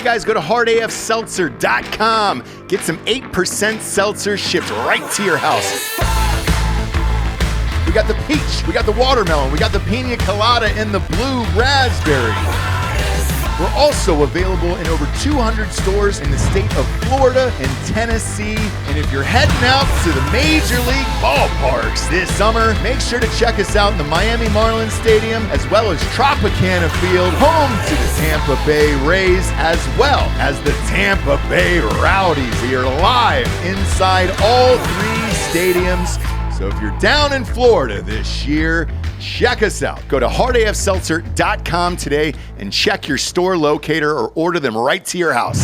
Hey guys, go to hardafseltzer.com. Get some 8% seltzer shipped right to your house. We got the peach, we got the watermelon, we got the pina colada, and the blue raspberry. We're also available in over 200 stores in the state of Florida and Tennessee. And if you're heading out to the Major League ballparks this summer, make sure to check us out in the Miami Marlins Stadium, as well as Tropicana Field, home to the Tampa Bay Rays, as well as the Tampa Bay Rowdies. We are live inside all three stadiums. So if you're down in Florida this year, check us out. Go to hardafseltzer.com today and check your store locator or order them right to your house.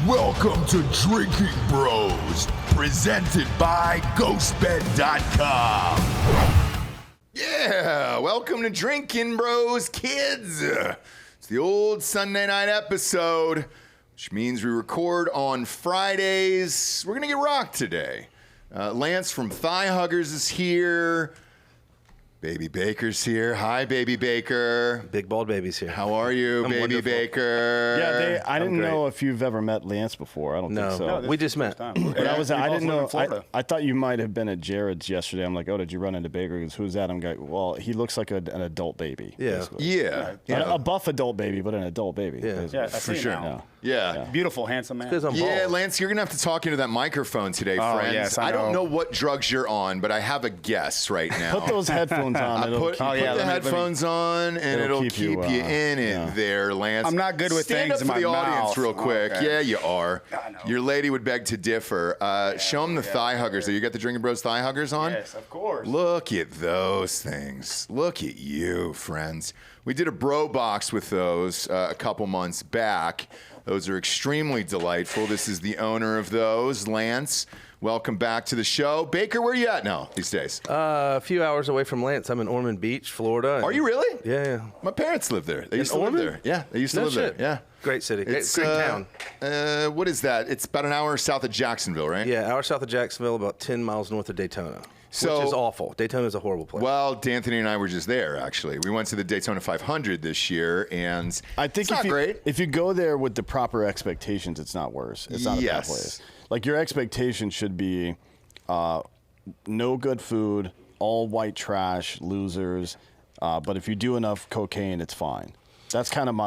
Welcome to Drinking Bros, presented by GhostBed.com. Yeah, welcome to Drinkin' Bros, kids. It's the old Sunday night episode, which means we record on Fridays. We're going to get rocked today. Lance from Thigh Huggers is here. Baby Baker's here. Hi, Baby Baker. Big bald baby's here. How are you, Baby wonderful. Baker? Yeah, I didn't know if you've ever met Lance before. I don't think so. No, we just met. But I didn't know. I thought you might have been at Jared's yesterday. I'm like, oh, did you run into Baker? He goes, who's that? I'm like, well, he looks like an adult baby. Yeah. Basically. Yeah. A buff adult baby, but an adult baby. Yeah. For sure. Now. Yeah. Beautiful, handsome man. Yeah, Lance, you're going to have to talk into that microphone today, friends. Yes, I I don't know know. what drugs you're on, but I have a guess right now. Put those headphones on. Put the headphones on, and it'll keep you in it there, Lance. I'm not good with Stand things up in for my the audience mouth. real quick. Okay. Yeah, you are. I know. Your lady would beg to differ. Show them the Thigh Huggers. You got the Drinkin' Bros Thigh Huggers on? Yes, of course. Look at those things. Look at you, friends. We did a bro box with those a couple months back. Those are extremely delightful. This is the owner of those, Lance. Welcome back to the show. Baker, where are you at now these days? A few hours away from Lance. I'm in Ormond Beach, Florida. Are you really? Yeah. My parents live there. They used to live Ormond? there. Yeah, they used to No live shit. there. Yeah. Great city. Great It's, town. What is that? It's about an hour south of Jacksonville, right? Yeah, hour south of Jacksonville, about 10 miles north of Daytona. So- which is awful. Daytona's a horrible place. Well, D'Anthony and I were just there, actually. We went to the Daytona 500 this year, and I think it's not great. If you go there with the proper expectations, it's not worse. It's not a bad place. Like, your expectation should be no good food, all white trash, losers. But if you do enough cocaine, it's fine. That's kind of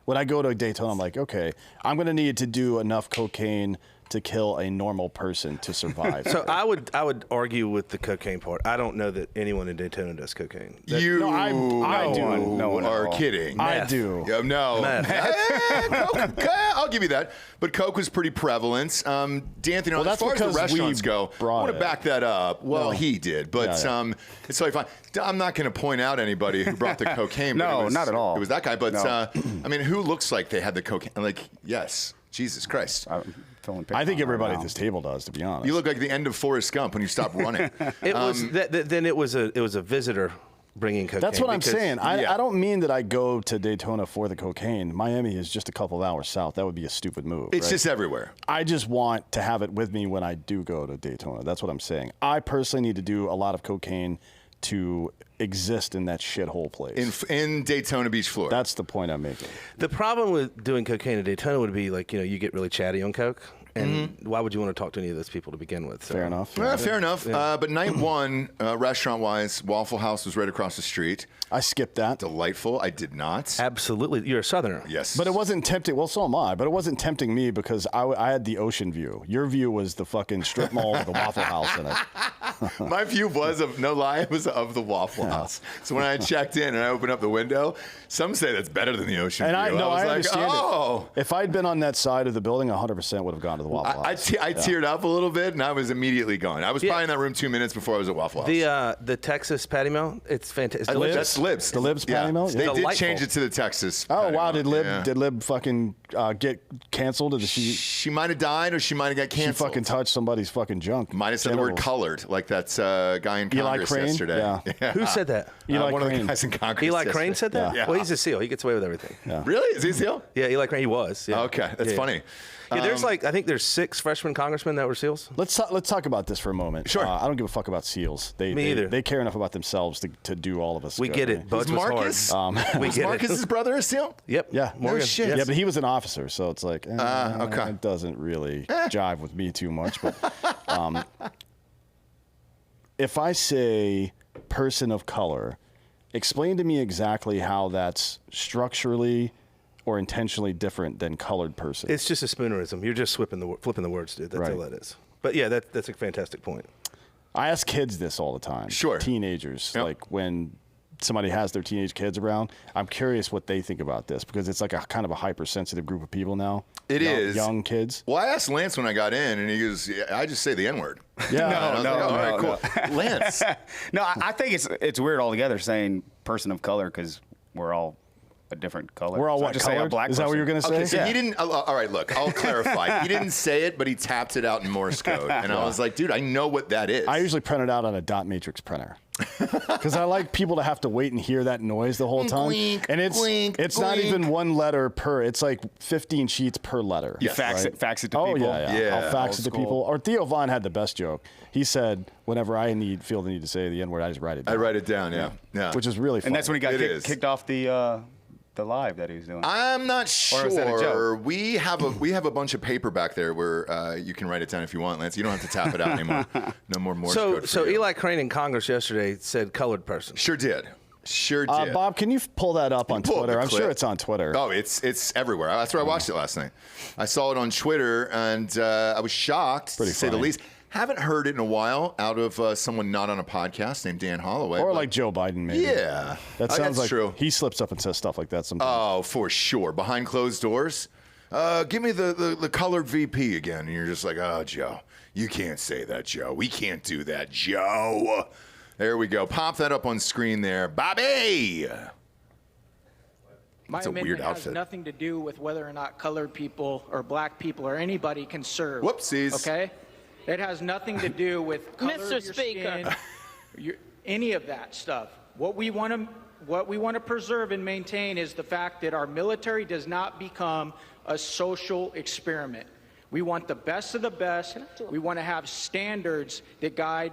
when I go to Daytona, I'm like, okay, I'm going to need to do enough cocaine to kill a normal person to survive. So I would argue with the cocaine part. I don't know that anyone in Daytona does cocaine. I do. No one are at all. kidding. I do. Yeah, no. Coke, I'll give you that. But Coke was pretty prevalent. D'Anthony, Well, as that's far as the because restaurants we go, I brought want to it. back that up. Well, No. he did, but Yeah. it's totally fine. I'm not going to point out anybody who brought the cocaine. but No, it was, not at all. It was that guy. But, No. I mean, who looks like they had the cocaine? Like, yes. Jesus Christ. I think everybody at this table does, to be honest. You look like the end of Forrest Gump when you stop running. It was then it was a visitor bringing cocaine. That's what I'm because- saying. yeah. I don't mean that I go to Daytona for the cocaine. Miami is just a couple of hours south. That would be a stupid move. It's right? just everywhere. I just want to have it with me when I do go to Daytona. That's what I'm saying. I personally need to do a lot of cocaine to exist in that shithole place. In Daytona Beach, Florida. That's the point I'm making. The problem with doing cocaine in Daytona would be like, you get really chatty on coke. And why would you want to talk to any of those people to begin with? So. Fair enough. Fair enough. But night one, restaurant-wise, Waffle House was right across the street. I skipped that. Delightful. I did not. Absolutely. You're a Southerner. Yes. But it wasn't tempting. Well, so am I. But it wasn't tempting me because I had the ocean view. Your view was the fucking strip mall with the Waffle House in it. My view was no lie, it was of the Waffle House. So when I checked in and I opened up the window, some say that's better than the ocean And view. I was like, understand oh. it. If I'd been on that side of the building, 100% would have gone to the Waffle I House. teared up a little bit, and I was immediately gone. I was probably in that room 2 minutes before I was at Waffle House. The Texas patty melt, it's fantastic. It's delicious. That's Libs. The Libs patty melt? They did Delightful. change it to the Texas. Oh, patty wow. melt. Did Lib fucking get canceled? Or did She might have died, or she might have got she canceled. fucking touched somebody's fucking junk? Might have said the word Genitals. colored, like that guy in Eli Congress Crane? yesterday. Yeah. Who said that? Eli one of the Crane. guys in Congress. Eli yesterday. Crane said that? Yeah. Well, he's a SEAL. He gets away with everything. Yeah. Really? Is he a SEAL? Yeah, Eli Crane, he was. Yeah. Okay, that's Yeah. funny. Yeah, there's I think there's 6 freshman congressmen that were SEALs. Let's talk about this for a moment. Sure. I don't give a fuck about SEAls. Me either. They care enough about themselves to do all of us. We get it. Was Marcus? We get Marcus's brother a SEAL? Yep. Yeah. Morgan. No shit. Yes. Yeah, but he was an officer, so it's like, okay. it doesn't really jive with me too much. But if I say person of color, explain to me exactly how that's structurally or intentionally different than colored person. It's just a spoonerism. You're just flipping the words, dude. That's Right. all that is. But yeah, that's a fantastic point. I ask kids this all the time. Sure. Teenagers, Yep. like when somebody has their teenage kids around, I'm curious what they think about this because it's like a kind of a hypersensitive group of people now. It is. Young kids. Well, I asked Lance when I got in, and he goes, I just say the N-word. Yeah. No, all right, cool. Lance. No, I think it's weird altogether saying person of color because we're all a different color. We're all So what just say a color? black Is that what person. you're going to say? Okay, so Yeah. he didn't. All right, look, I'll clarify. He didn't say it, but he tapped it out in Morse code, and I was like, dude, I know what that is. I usually print it out on a dot matrix printer because I like people to have to wait and hear that noise the whole time. Blink, And it's blink, not blink. even one letter per. It's like 15 sheets per letter. Yes. Fax right? it to Oh people. yeah. I'll fax Old it to school. people. Or Theo Vaughn had the best joke. He said, "Whenever I feel the need to say the N-word, I just write it down." I write it down, yeah. Which is really funny. And that's when he got It is. kicked off the live that he was doing. I'm not Or is that a sure. joke? We have a bunch of paper back there where you can write it down if you want, Lance. You don't have to tap it out anymore. No more Morse code. So for you. Eli Crane in Congress yesterday said colored person. Sure did. Bob, can you pull that up on pull up the Twitter? I'm clip. sure it's on Twitter. Oh, it's everywhere. That's where I watched it last night. I saw it on Twitter, and I was shocked, Pretty to say the funny. least. Haven't heard it in a while out of someone not on a podcast named Dan Holloway. Or but- like Joe Biden, maybe. Yeah. That sounds That's like true. he slips up and says stuff like that sometimes. Oh, for sure. Behind closed doors. Give me the colored VP again. And you're just like, oh, Joe, you can't say that, Joe. We can't do that, Joe. There we go. Pop that up on screen there. Bobby! My That's a amendment weird has outfit. nothing to do with whether or not colored people or black people or anybody can serve. Whoopsies. Okay? It has nothing to do with color Mr. of your Speaker. skin, any of that stuff. What we want to preserve and maintain is the fact that our military does not become a social experiment. We want the best of the best. We want to have standards that guide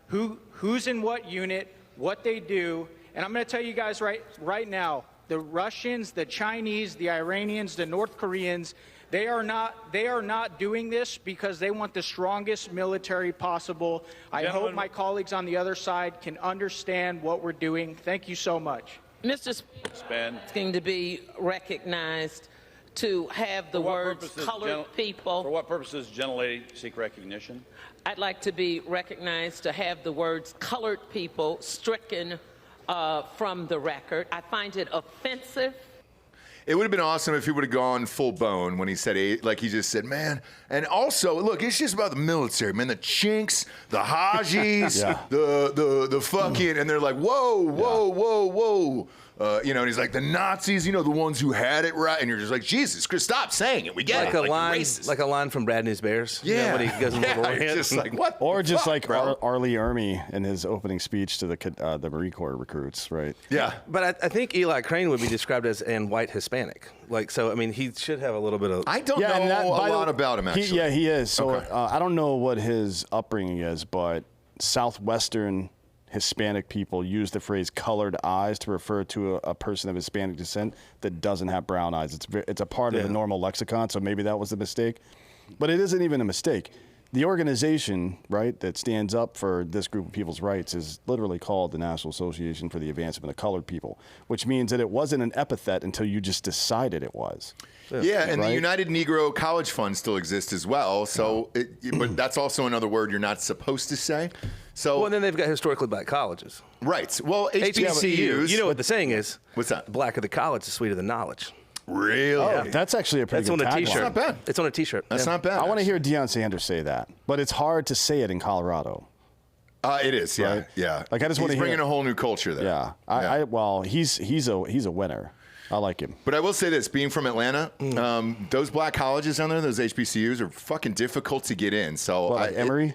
who's in what unit, what they do. And I'm going to tell you guys right now, the Russians, the Chinese, the Iranians, the North Koreans, they are not doing this because they want the strongest military possible. I hope my colleagues on the other side can understand what we're doing. Thank you so much. Mr. Speaker, it's going to be recognized to have the words colored people. For what purposes generally seek recognition? I'd like to be recognized to have the words colored people stricken from the record. I find it offensive. It would have been awesome if he would have gone full bone when he said, like he just said, man. And also, look, it's just about the military, man. The chinks, the Hajis, the fucking, and they're like, whoa. And he's like, the Nazis, the ones who had it right. And you're just like, Jesus Christ, stop saying it. We get Like it. a you're line, racist. like a line from Brad News Bears. Yeah. When he goes in Yeah, the you're just like, what? Or the just fuck, like bro? Arlie Ermy in his opening speech to the Marine Corps recruits, right? Yeah. But I think Eli Crane would be described as and white Hispanic. He should have a little bit of. I don't and know by a the- lot about him, actually. He is. So Okay. I don't know what his upbringing is, but Southwestern Hispanic people use the phrase colored eyes to refer to a person of Hispanic descent that doesn't have brown eyes. It's a part of the normal lexicon, so maybe that was the mistake. But it isn't even a mistake. The organization, right, that stands up for this group of people's rights is literally called the National Association for the Advancement of Colored People, which means that it wasn't an epithet until you just decided it was. Yeah, and the Right? United Negro College Fund still exists as well. So, but that's also another word you're not supposed to say. So, Well, and then they've got historically black colleges. right. Well, HBCUs. HBCUs. You know what the saying is? What's that? The blacker the college, the sweeter the knowledge. Really? Oh, that's actually a pretty That's good on a tagline. T-shirt. Not bad. It's on a T-shirt. That's Yeah. not bad. I want to actually. hear Deion Sanders say that, but it's hard to say it in Colorado. It is. Yeah. Right? Yeah. Like, I just He's wanna hear- bringing a whole new culture there. Yeah, well, he's a winner. I like him. But I will say this, being from Atlanta, those black colleges down there, those HBCUs, are fucking difficult to get in. So like Emory?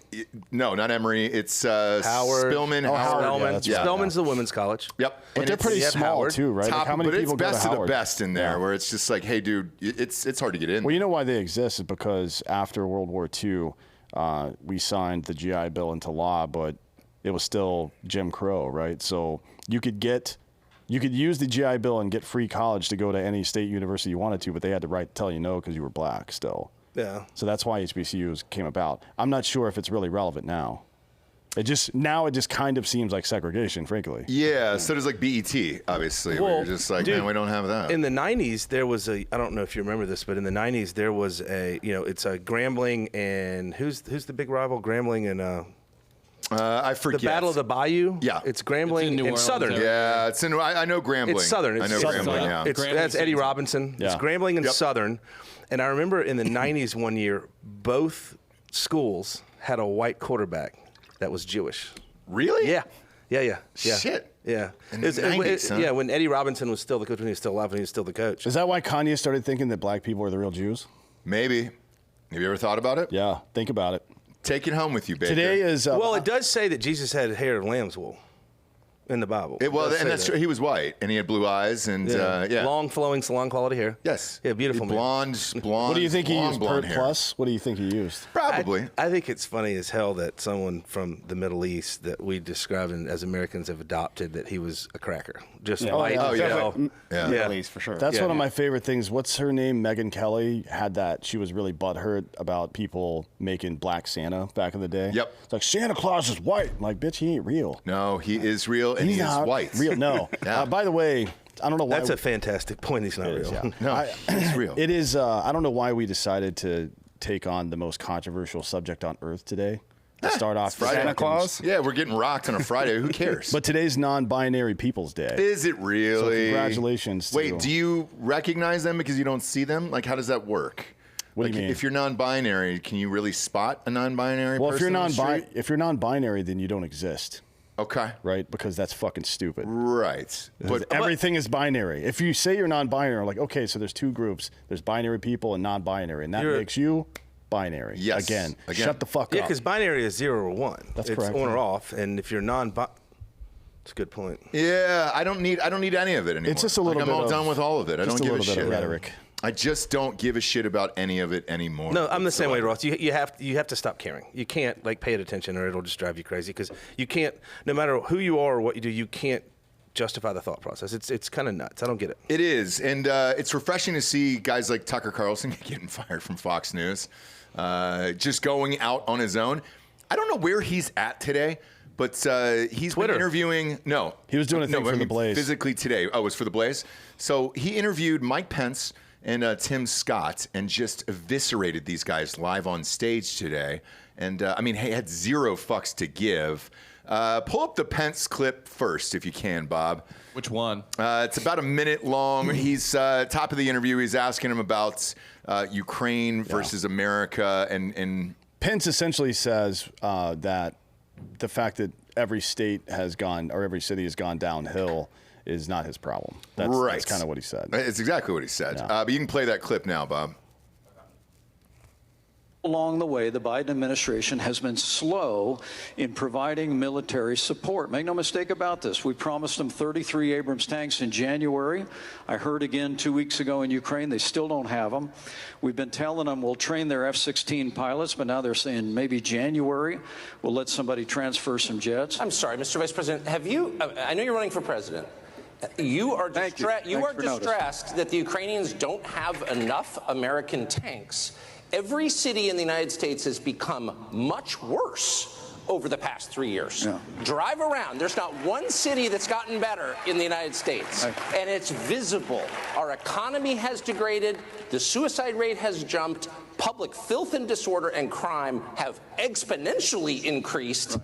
No, not Emory. It's Howard. Spelman. Oh, Howard. Spelman. Yeah, Spelman's the women's college. Yep. But And they're it's pretty yeah, small Howard. too, right? Like, how many but people it's go to best of Howard? the best in there, Yeah. where it's just like, hey, dude, it's hard to get in. Well, you know why they exist is because after World War II, we signed the GI Bill into law, but it was still Jim Crow, right? So you could use the GI Bill and get free college to go to any state university you wanted to, but they had the right to tell you no because you were black still. Yeah. So that's why HBCUs came about. I'm not sure if it's really relevant now. It just kind of seems like segregation, frankly. Yeah, so does like BET, obviously, where Well, you're just like, dude, man, we don't have that. In the 90s, there was I don't know if you remember this, but in the 90s, there was it's a Grambling and who's the big rival? Grambling and I forget. the Battle of the Bayou. Yeah. It's Grambling It's in New and Orleans Southern. area. Yeah, it's in. I know Grambling. It's Southern. I know Southern. Grambling. Yeah. It's that's Eddie Robinson. Yeah. It's Grambling and Yep. Southern. And I remember in the 90s one year, both schools had a white quarterback that was Jewish. Really? Yeah. Shit. Yeah. In the 90s, huh? Yeah, when Eddie Robinson was still the coach, when he was still alive, and he was still the coach. Is that why Kanye started thinking that black people are the real Jews? Maybe. Have you ever thought about it? Yeah, think about it. Take it home with you, baby. Today is Well, it does say that Jesus had hair of lamb's wool in the Bible. Well, It does and say that's that. true. He was white, and he had blue eyes, and yeah. Long, flowing, salon quality hair. Yes. Yeah, beautiful man. Blonde. What do you think he long used? blonde Pert hair. Plus? What do you think he used? Probably. I think it's funny as hell that someone from the Middle East that we describe as Americans have adopted that he was a cracker. Just white Oh, as yeah. hell. Yeah. Yeah. At least for sure. That's Yeah. one of my favorite things. What's her name? Megyn Kelly had that. She was really butthurt about people making Black Santa back in the day. Yep. It's like, Santa Claus is white. I'm like, bitch, he ain't real. No, he is real, and he is not white. Real. No. Yeah. By the way, I don't know why. That's a fantastic point. He's not real. Yeah. No, he's real. It is. I don't know why we decided to take on the most controversial subject on Earth today. To start off, Friday. Santa Claus? Yeah, we're getting rocked on a Friday. Who cares? But today's non-binary People's Day. is it really? So congratulations to- Wait, do you recognize them because you don't see them? Like, how does that work? What do you mean? If you're non-binary, can you really spot a non-binary Well, person on the street? if you're non-binary, then you don't exist, Okay. right? Because that's fucking stupid. Right. But Everything is binary. If you say you're non-binary, like, okay, so there's two groups. There's binary people and non-binary, and that You're- makes you binary. Yes. Again. Again. Shut the fuck Yeah, up. because binary is 0 or 1. That's it's correct. on or off, and if you're it's a good point. yeah, I don't need any of it anymore. It's just a little like, bit I'm all of- done with all of it. I just don't a give little bit shit. of rhetoric. I just don't give a shit about any of it anymore. No, I'm the same way, whatsoever. Ross. You have to stop caring. You can't pay it attention, or it'll just drive you crazy. Because you can't, no matter who you are or what you do, you can't justify the thought process. It's kind of nuts. I don't get it. It is, and it's refreshing to see guys like Tucker Carlson getting fired from Fox News, just going out on his own. I don't know where he's at today, but he's Twitter. been interviewing. No, He was doing a thing for The Blaze. Physically today. Oh, it was for The Blaze. So he interviewed Mike Pence and Tim Scott and just eviscerated these guys live on stage today. And I mean, he had zero fucks to give. Pull up the Pence clip first, if you can, Bob. Which one? It's about a minute long. He's top of the interview. He's asking him about Ukraine versus America, and Pence essentially says that the fact that every state has gone, or every city has gone downhill, is not his problem. That's kind of what he said. It's exactly what he said. Yeah. But you can play that clip now, Bob. Along the way, the Biden administration has been slow in providing military support. Make no mistake about this. We promised them 33 Abrams tanks in January. I heard again 2 weeks ago in Ukraine, they still don't have them. We've been telling them we'll train their F-16 pilots, but now they're saying maybe January we'll let somebody transfer some jets. I'm sorry, Mr. Vice President, have you, I know you're running for president. You are Thank you. Thanks for noticing. distressed that the Ukrainians don't have enough American tanks. Every city in the United States has become much worse over the past 3 years. Yeah. Drive around. There's not one city that's gotten better in the United States. And it's visible. Our economy has degraded. The suicide rate has jumped. Public filth and disorder and crime have exponentially increased.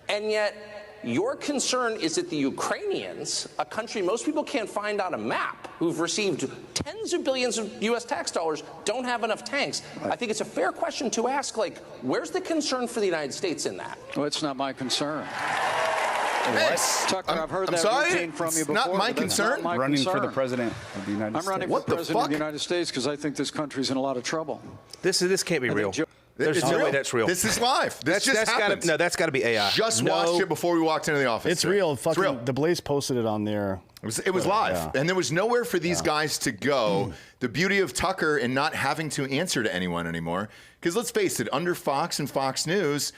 And yet, your concern is that the Ukrainians, a country most people can't find on a map, who've received tens of billions of U.S. tax dollars, don't have enough tanks. I think it's a fair question to ask, like, where's the concern for the United States in that? Well, it's not my concern. Yes. Tucker, I've heard I'm that sorry? routine from you It's before. not my but that's concern. not my Running for the concern. president of the United States. I'm running What for the president of fuck? the United States because I think this country's in a lot of trouble. This can't be real. There's It's no real. way that's real. This is live. This just happened. That's got to be AI. Just watched it before we walked into the office. It's today. real. It's Fucking, real. The Blaze posted it on there. It was live, Yeah. and there was nowhere for these guys to go. The beauty of Tucker and not having to answer to anyone anymore, because let's face it, under Fox and Fox News,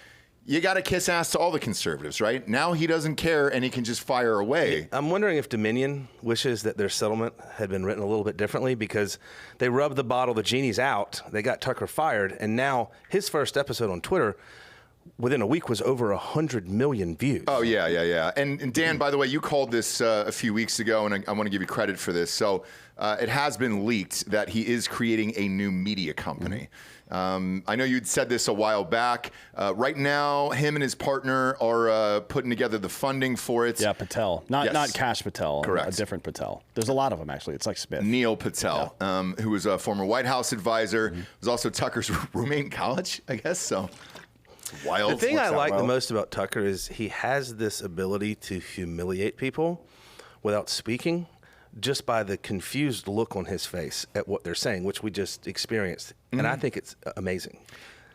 you got to kiss ass to all the conservatives, right? Now he doesn't care, and he can just fire away. I'm wondering if Dominion wishes that their settlement had been written a little bit differently, because they rubbed the bottle, the genie's out, they got Tucker fired, and now his first episode on Twitter within a week was over 100 million views. Oh, yeah. And Dan, by the way, you called this a few weeks ago, and I want to give you credit for this. So it has been leaked that he is creating a new media company. I know you'd said this a while back. Right now, him and his partner are putting together the funding for it. Yeah, Patel. Not Cash Patel. Correct. A different Patel. There's a lot of them, actually. It's like Smith. Neil Patel, who was a former White House advisor, was also Tucker's roommate in college, I guess. So wild. The thing I Works out like well. the most about Tucker is he has this ability to humiliate people without speaking, just by the confused look on his face at what they're saying, which we just experienced. And I think it's amazing.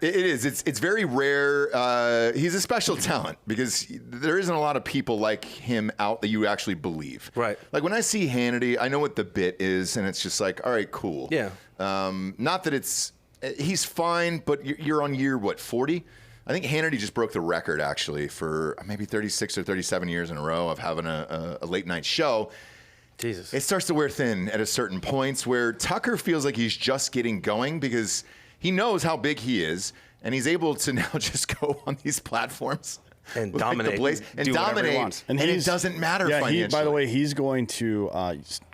It is. It's very rare. He's a special talent because there isn't a lot of people like him out that you actually believe. Right. Like when I see Hannity, I know what the bit is, and it's just like, all right, cool. Yeah. Not that he's fine, but you're on year, 40? I think Hannity just broke the record, actually, for maybe 36 or 37 years in a row of having a late night show. Jesus. It starts to wear thin at a certain points where Tucker feels like he's just getting going because he knows how big he is, and he's able to now just go on these platforms and with, like, dominate, the Blaze, and do whatever he dominate, wants. and it doesn't matter financially. By the way, he's going to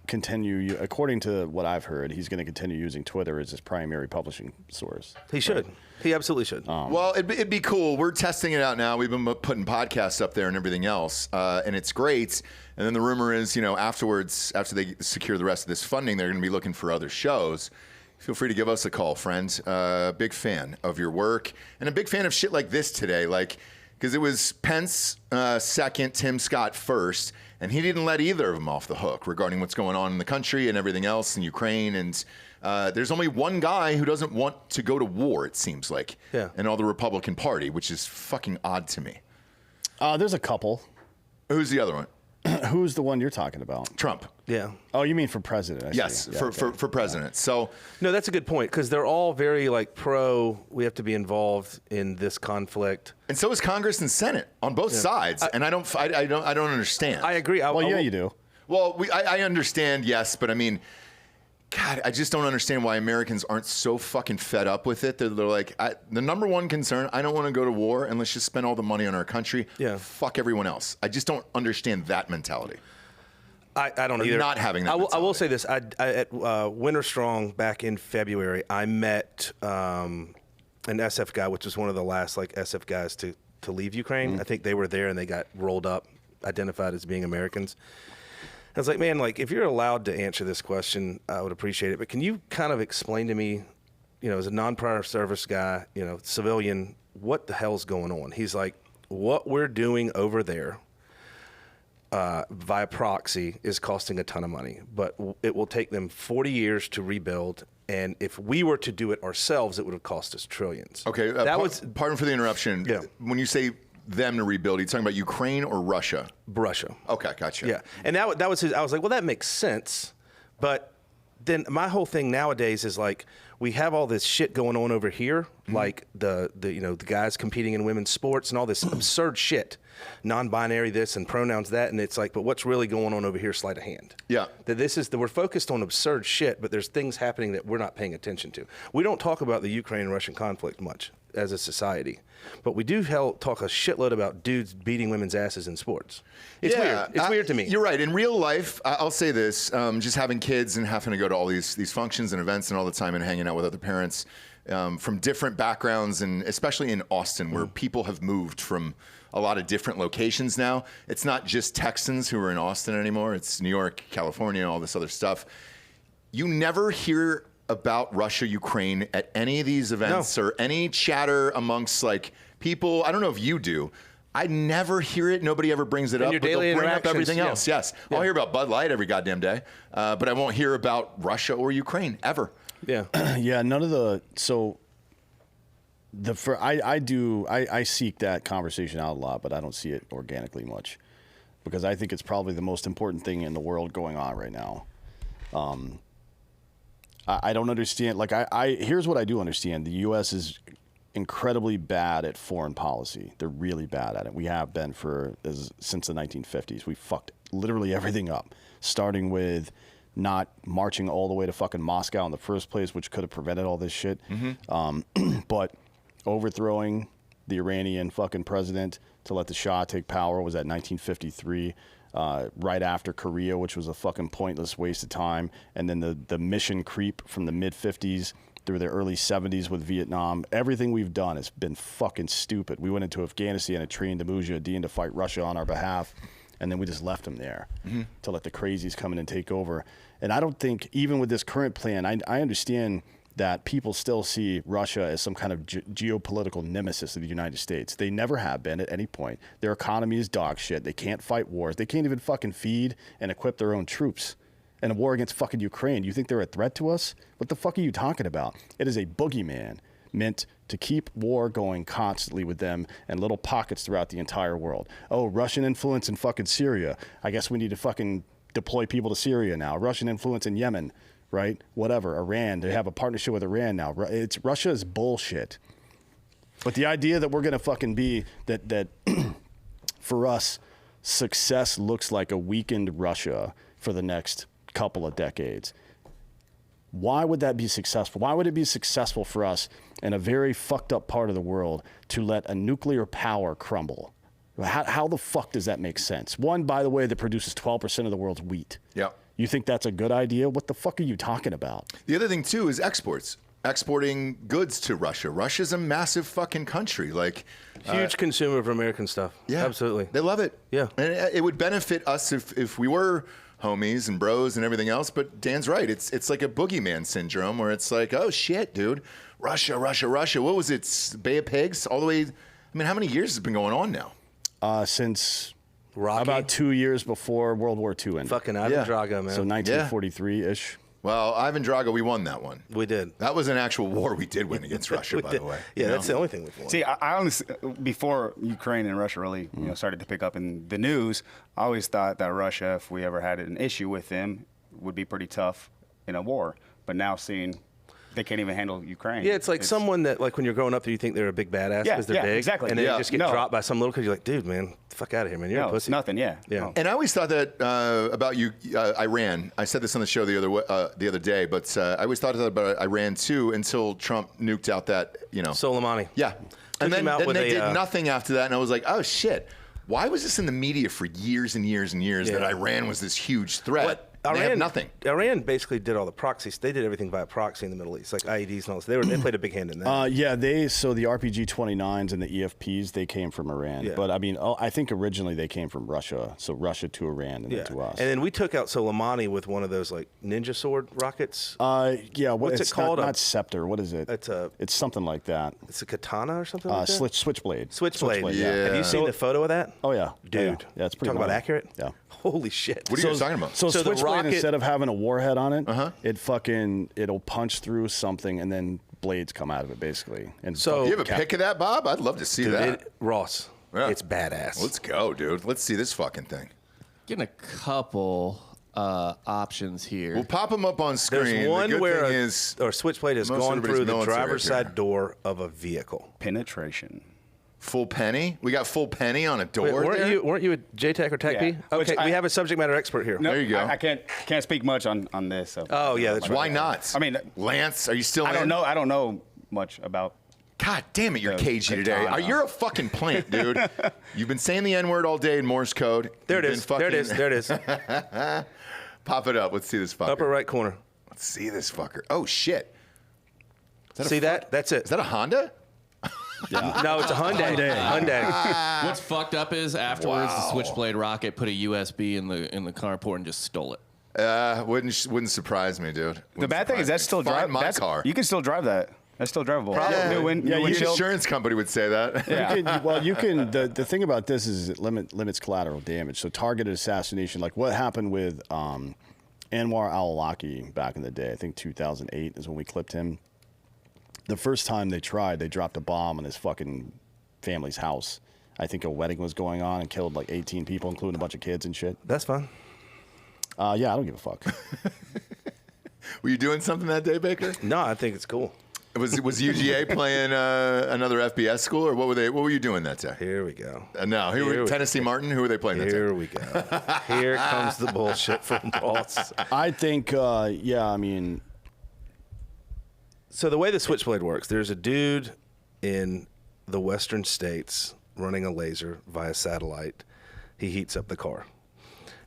continue, according to what I've heard, he's going to continue using Twitter as his primary publishing source. He should. He absolutely should. Well, it'd be cool. We're testing it out now. We've been putting podcasts up there and everything else, and it's great. And then the rumor is, afterwards, after they secure the rest of this funding, they're going to be looking for other shows. Feel free to give us a call, friend. Big fan of your work, and a big fan of shit like this today. Because it was Pence second, Tim Scott first, and he didn't let either of them off the hook regarding what's going on in the country and everything else in Ukraine. And there's only one guy who doesn't want to go to war, it seems like, in all the Republican Party, which is fucking odd to me. There's a couple. Who's the other one? Who's the one you're talking about? Trump. Yeah. Oh, you mean for president? I Yes, see. Yeah, for president. So No, that's a good point, because they're all very pro, we have to be involved in this conflict. and so is Congress and Senate on both sides, and I don't understand. I agree. You do. Well, I understand, yes, but I mean, God, I just don't understand why Americans aren't so fucking fed up with it. They're like, the number one concern, I don't want to go to war, and let's just spend all the money on our country. Yeah. Fuck everyone else. I just don't understand that mentality. I don't Or either. not having that I will mentality. say this. At Winter Strong back in February, I met an SF guy, which was one of the last SF guys to leave Ukraine. I think they were there and they got rolled up, identified as being Americans. I was like, man, if you're allowed to answer this question, I would appreciate it. But can you kind of explain to me, as a non-prior service guy, civilian, what the hell's going on? He's like, what we're doing over there via proxy is costing a ton of money, but it will take them 40 years to rebuild. And if we were to do it ourselves, it would have cost us trillions. Okay, pardon for the interruption. Yeah. When you say them to rebuild, are you talking about Ukraine or Russia? Russia. Okay, gotcha. Yeah, and that was his. I was like, well, that makes sense, but then my whole thing nowadays is we have all this shit going on over here, like the guys competing in women's sports and all this absurd shit, non-binary this and pronouns that, and it's but what's really going on over here? Sleight of hand. Yeah, that we're focused on absurd shit, but there's things happening that we're not paying attention to. We don't talk about the Ukraine-Russian conflict much as a society, but we do talk a shitload about dudes beating women's asses in sports. It's weird. It's weird to me. You're right. In real life, I'll say this, just having kids and having to go to all these functions and events and all the time and hanging out with other parents from different backgrounds, and especially in Austin, where people have moved from a lot of different locations now. It's not just Texans who are in Austin anymore. It's New York, California, all this other stuff. You never hear about Russia, Ukraine at any of these events or any chatter amongst people. I don't know if you do, I never hear it. Nobody ever brings it up. your But they'll daily bring up interactions, everything yeah. else. Yes. I'll hear about Bud Light every goddamn day, but I won't hear about Russia or Ukraine ever. Yeah. Yeah, none of the I seek that conversation out a lot, but I don't see it organically much because I think it's probably the most important thing in the world going on right now. I don't understand. Like, here's what I do understand: the U.S. is incredibly bad at foreign policy. They're really bad at it. We have been since the 1950s. We fucked literally everything up, starting with not marching all the way to fucking Moscow in the first place, which could have prevented all this shit. But overthrowing the Iranian fucking president to let the Shah take power was at 1953. Right after Korea, which was a fucking pointless waste of time. And then the mission creep from the mid-50s through the early 70s with Vietnam. Everything we've done has been fucking stupid. We went into Afghanistan and trained the Mujahideen to fight Russia on our behalf, and then we just left them there to let the crazies come in and take over. And I don't think, even with this current plan, I understand that people still see Russia as some kind of geopolitical nemesis of the United States. They never have been at any point. Their economy is dog shit. They can't fight wars. They can't even fucking feed and equip their own troops. And a war against fucking Ukraine, you think they're a threat to us? What the fuck are you talking about? It is a boogeyman meant to keep war going constantly with them and little pockets throughout the entire world. Oh, Russian influence in fucking Syria. I guess we need to fucking deploy people to Syria now. Russian influence in Yemen. Right? Whatever. Iran. They have a partnership with Iran now. Russia is bullshit. But the idea that we're going to fucking be that for us, success looks like a weakened Russia for the next couple of decades. Why would that be successful? Why would it be successful for us in a very fucked up part of the world to let a nuclear power crumble? How the fuck does that make sense? One, by the way, that produces 12% of the world's wheat. Yeah. You think that's a good idea? What the fuck are you talking about? The other thing, too, is exports. Exporting goods to Russia. Russia's a massive fucking country. Like, huge consumer of American stuff. Yeah. Absolutely. They love it. Yeah. And it would benefit us if we were homies and bros and everything else. But Dan's right. It's like a boogeyman syndrome where it's like, oh, shit, dude. Russia. What was it? Bay of Pigs? All the way. I mean, how many years has it been going on now? Since Rocky? About 2 years before World War II ended. Fucking Ivan Drago, man. So 1943-ish. Well, Ivan Drago, we won that one. We did. That was an actual war we did win against Russia, by the way. Yeah, that's the only thing we've won. See, I honestly, before Ukraine and Russia really started to pick up in the news, I always thought that Russia, if we ever had an issue with them, would be pretty tough in a war. But now seeing they can't even handle Ukraine. Yeah, it's like someone that, like, when you're growing up, you think they're a big badass because they're big. Exactly. And then you just get dropped by some little kid. You're like, dude, man, get the fuck out of here, man. You're a pussy. It's nothing, yeah. And I always thought that about Iran. I said this on the show the other day, but I always thought about Iran, too, until Trump nuked out that, Soleimani. Yeah. And then they did nothing after that, and I was like, oh, shit. Why was this in the media for years and years and years that Iran was this huge threat? They have nothing. Iran basically did all the proxies. They did everything via proxy in the Middle East, like IEDs and all this. They played a big hand in that. So the RPG-29s and the EFPs, they came from Iran. Yeah. But I mean, I think originally they came from Russia. So Russia to Iran and then to us. And then we took out Soleimani with one of those like ninja sword rockets. What's it called? Not scepter. What is it? It's something like that. It's a katana or something like that? Switchblade. Switchblade. Yeah. Have you seen the photo of that? Oh, yeah. Dude. Yeah, it's pretty Talk about accurate? Yeah. Holy shit. What are you guys talking about? So the Switchblade, rocket, instead of having a warhead on it, it'll punch through something and then blades come out of it, basically. And do you have a pic of that, Bob? I'd love to see that. Ross, it's badass. Let's go, dude. Let's see this fucking thing. Getting a couple options here. We'll pop them up on screen. There's one where a Switchblade has most gone everybody's through the military driver's up here. side door of a vehicle. Penetration. Full penny? We got full penny on a door. Wait, weren't you a JTAC or TAC P? Okay, we have a subject matter expert here. No, there you go. I can't speak much on this. So. Oh yeah, that's right. Why not? I mean, Lance, are you still? I don't know much about. God damn it, you're cagey today. You're a fucking plant, dude. You've been saying the N-word all day in Morse code. There it is. There it is. Pop it up. Let's see this fucker. Upper right corner. Let's see this fucker. Oh shit. See that? That's it. Is that a Honda? Yeah. No, it's a Hyundai. What's fucked up is afterwards the Switchblade rocket put a USB in the carport and just stole it. Wouldn't surprise me, dude. The bad thing is that's still my car. You can still drive that. That's still drivable. Probably. New Your windshield. insurance company would say that. You can. The thing about this is it limits collateral damage. So targeted assassination, like what happened with Anwar al-Awlaki back in the day. I think 2008 is when we clipped him. The first time they tried, they dropped a bomb on his fucking family's house. I think a wedding was going on and killed like 18 people, including a bunch of kids and shit. That's fun. Yeah, I don't give a fuck. Were you doing something that day, Baker? No, I think it's cool. Was UGA playing another FBS school, or what were you doing that day? Here we go. Tennessee Martin. Who were they playing that day? Here we go. Here comes the bullshit from Ross. I think, I mean. So the way the Switchblade works, there's a dude in the western states running a laser via satellite. He heats up the car.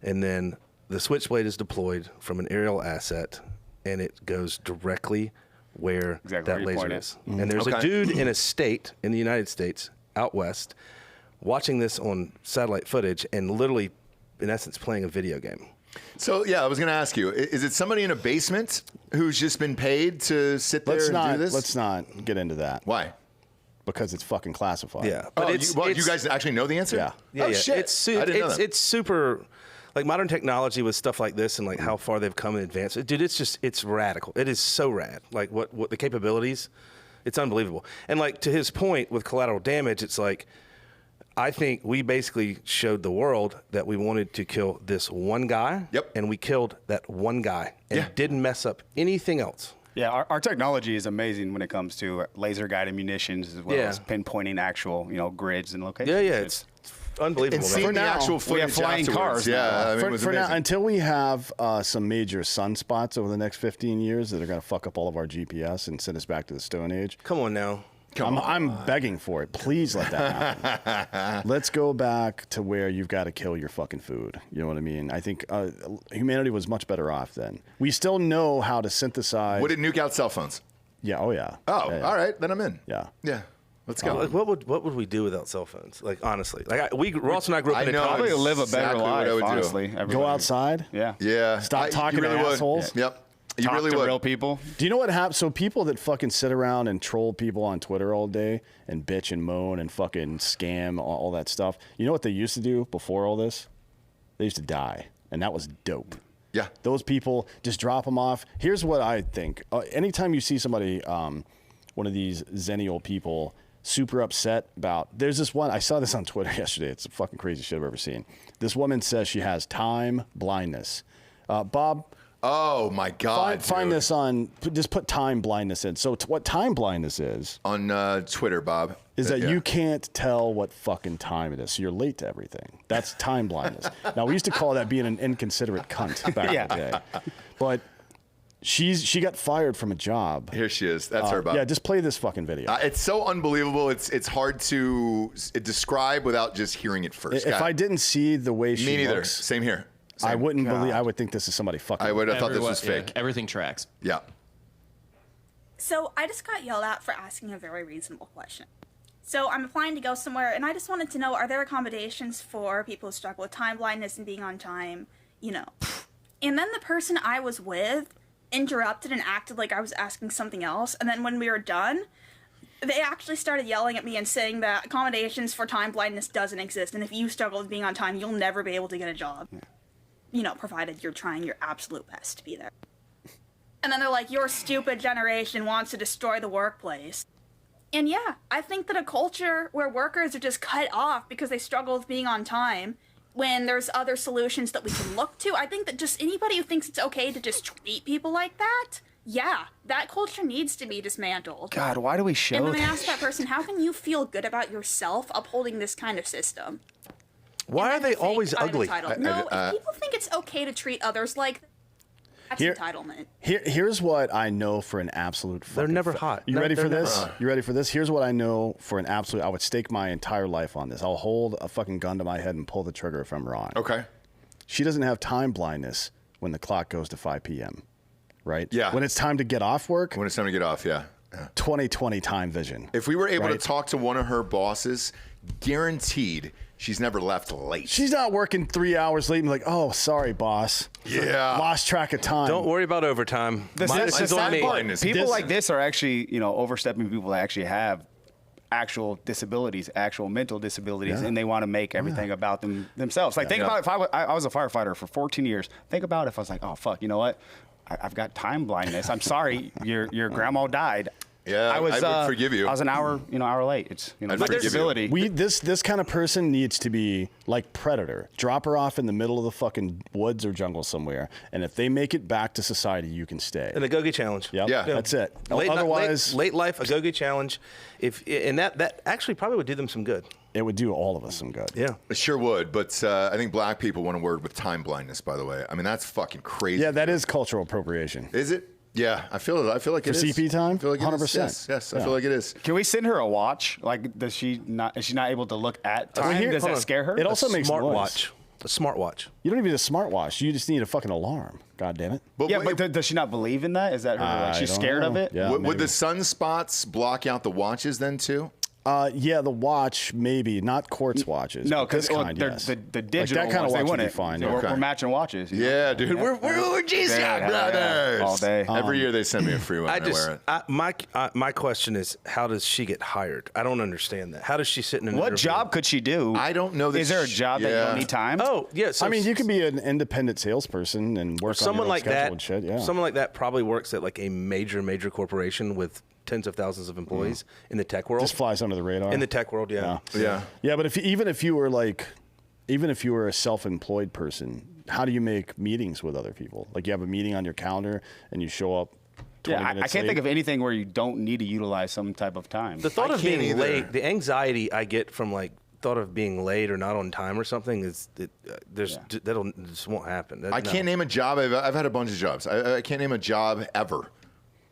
And then the Switchblade is deployed from an aerial asset, and it goes directly where that laser is. Mm-hmm. And there's a dude in a state in the United States out west watching this on satellite footage and literally, in essence, playing a video game. So, I was going to ask you, is it somebody in a basement who's just been paid to sit there and do this? Let's not get into that. Why? Because it's fucking classified. Yeah. But you guys actually know the answer? Yeah. Yeah, shit. I didn't know that. It's super, like modern technology with stuff like this and like how far they've come in advance. Dude, it's radical. It is so rad. Like what the capabilities, it's unbelievable. And like to his point with collateral damage, it's like, I think we basically showed the world that we wanted to kill this one guy. Yep. And we killed that one guy and didn't mess up anything else. Yeah, our technology is amazing when it comes to laser-guided munitions as well as pinpointing actual, grids and locations. Yeah, it's unbelievable. And seeing the actual footage we have flying cars. Yeah, I mean, it was for now, amazing. until we have some major sunspots over the next 15 years that are going to fuck up all of our GPS and send us back to the Stone Age. Come on now. I'm begging for it. Please let that happen. Let's go back to where you've got to kill your fucking food. You know what I mean? I think humanity was much better off then. We still know how to synthesize. Would it nuke out cell phones? Yeah. Oh, yeah. Oh, yeah. all right. Then I'm in. Yeah. Yeah. Let's go. Like, what would we do without cell phones? Like honestly, like Ross and I grew up in a Probably time. live a better life. Honestly, go outside. Yeah. Yeah. Stop talking you really to would. assholes. Yep. You Talk really to would. real people. Do you know what happens? So people that fucking sit around and troll people on Twitter all day and bitch and moan and fucking scam all that stuff. You know what they used to do before all this? They used to die, and that was dope. Yeah. Those people, just drop them off. Here's what I think. Anytime you see somebody, one of these zennial people, super upset about, there's this one, I saw this on Twitter yesterday. It's the fucking crazy shit I've ever seen. This woman says she has time blindness. Bob, oh my God! Find this on. Just put time blindness in. So what time blindness is on Twitter, Bob, is that you can't tell what fucking time it is. So you're late to everything. That's time blindness. Now we used to call that being an inconsiderate cunt back in the day, but she got fired from a job. Here she is. That's her, Bob. Yeah, just play this fucking video. It's so unbelievable. It's hard to describe without just hearing it first. If I didn't see the way she me neither. looks, Same here. I wouldn't believe. I would think this is somebody fucking. I would have thought this was fake. Everything tracks. Yeah. So I just got yelled at for asking a very reasonable question. So I'm applying to go somewhere, and I just wanted to know: are there accommodations for people who struggle with time blindness and being on time? And then the person I was with interrupted and acted like I was asking something else. And then when we were done, they actually started yelling at me and saying that accommodations for time blindness doesn't exist, and if you struggle with being on time, you'll never be able to get a job. Provided you're trying your absolute best to be there. And then they're like, your stupid generation wants to destroy the workplace. And yeah, I think that a culture where workers are just cut off because they struggle with being on time, when there's other solutions that we can look to, I think that just anybody who thinks it's okay to just treat people like that, yeah, that culture needs to be dismantled. God, why do we show And then I asked that person, how can you feel good about yourself upholding this kind of system? Why are they always ugly? No, if people think it's okay to treat others like that's entitlement. Here's what I know for an absolute They're never hot. You ready for this? You ready for this? Here's what I know for an absolute. I would stake my entire life on this. I'll hold a fucking gun to my head and pull the trigger if I'm wrong. Okay. She doesn't have time blindness when the clock goes to 5 p.m., right? Yeah. When it's time to get off work. When it's time to get off, yeah. 20/20 time vision. If we were able to talk to one of her bosses, guaranteed she's never left late. She's not working 3 hours late and like, oh, sorry, boss. Yeah. Lost track of time. Don't worry about overtime. This is on me. Blindness. People like this are actually, overstepping people that actually have actual disabilities, actual mental disabilities, and they want to make everything about themselves. Like, think about if I was a firefighter for 14 years. Think about if I was like, oh, fuck, you know what? I've got time blindness. I'm sorry, your grandma died. Yeah, I would forgive you. I was an hour late. It's my forgive you. disability. This kind of person needs to be like Predator. Drop her off in the middle of the fucking woods or jungle somewhere, and if they make it back to society, you can stay. And the Go-Get Challenge. Yep. Yeah. That's it. Otherwise, late life, a Go-Get Challenge. And that actually probably would do them some good. It would do all of us some good. Yeah. It sure would, but I think black people want a word with time blindness, by the way. I mean, that's fucking crazy. Yeah, that is cultural appropriation. Is it? Yeah, I feel like For it is. CP time? I feel like 100%. Yes, I feel like it is. Can we send her a watch? Like, is she not able to look at time? Does that scare her? It also makes smartwatch. A smartwatch. You don't even need a smartwatch. You just need a fucking alarm. God damn it. But does she not believe in that? Is that her? She's scared of it? Yeah, would the sunspots block out the watches then too? Yeah, the watch maybe, not quartz watches. No, but this because kind, yes. the digital like that kind ones, of they watch would wouldn't. be fine. So Yeah. we're matching watches. Yeah, dude, we're G-Shock brothers. All day. Every year they send me a free one. I wear it. My question is, how does she get hired? I don't understand that. How does she sit in an What interview? job could she do? I don't know. Is there a job that you don't need time? Oh, yeah. So I mean, you could be an independent salesperson and work someone on your own like schedule that. and shit. Yeah. Someone like that probably works at like a major corporation with tens of thousands of employees in the tech world. Just flies under the radar. In the tech world, yeah. Yeah, but even if you were a self-employed person, how do you make meetings with other people? Like you have a meeting on your calendar and you show up 20 minutes I can't late? think of anything where you don't need to utilize some type of time. The thought I of can't being either. late, the anxiety I get from like thought of being late or not on time or something is that'll just won't happen. I can't name a job. I've had a bunch of jobs. I can't name a job ever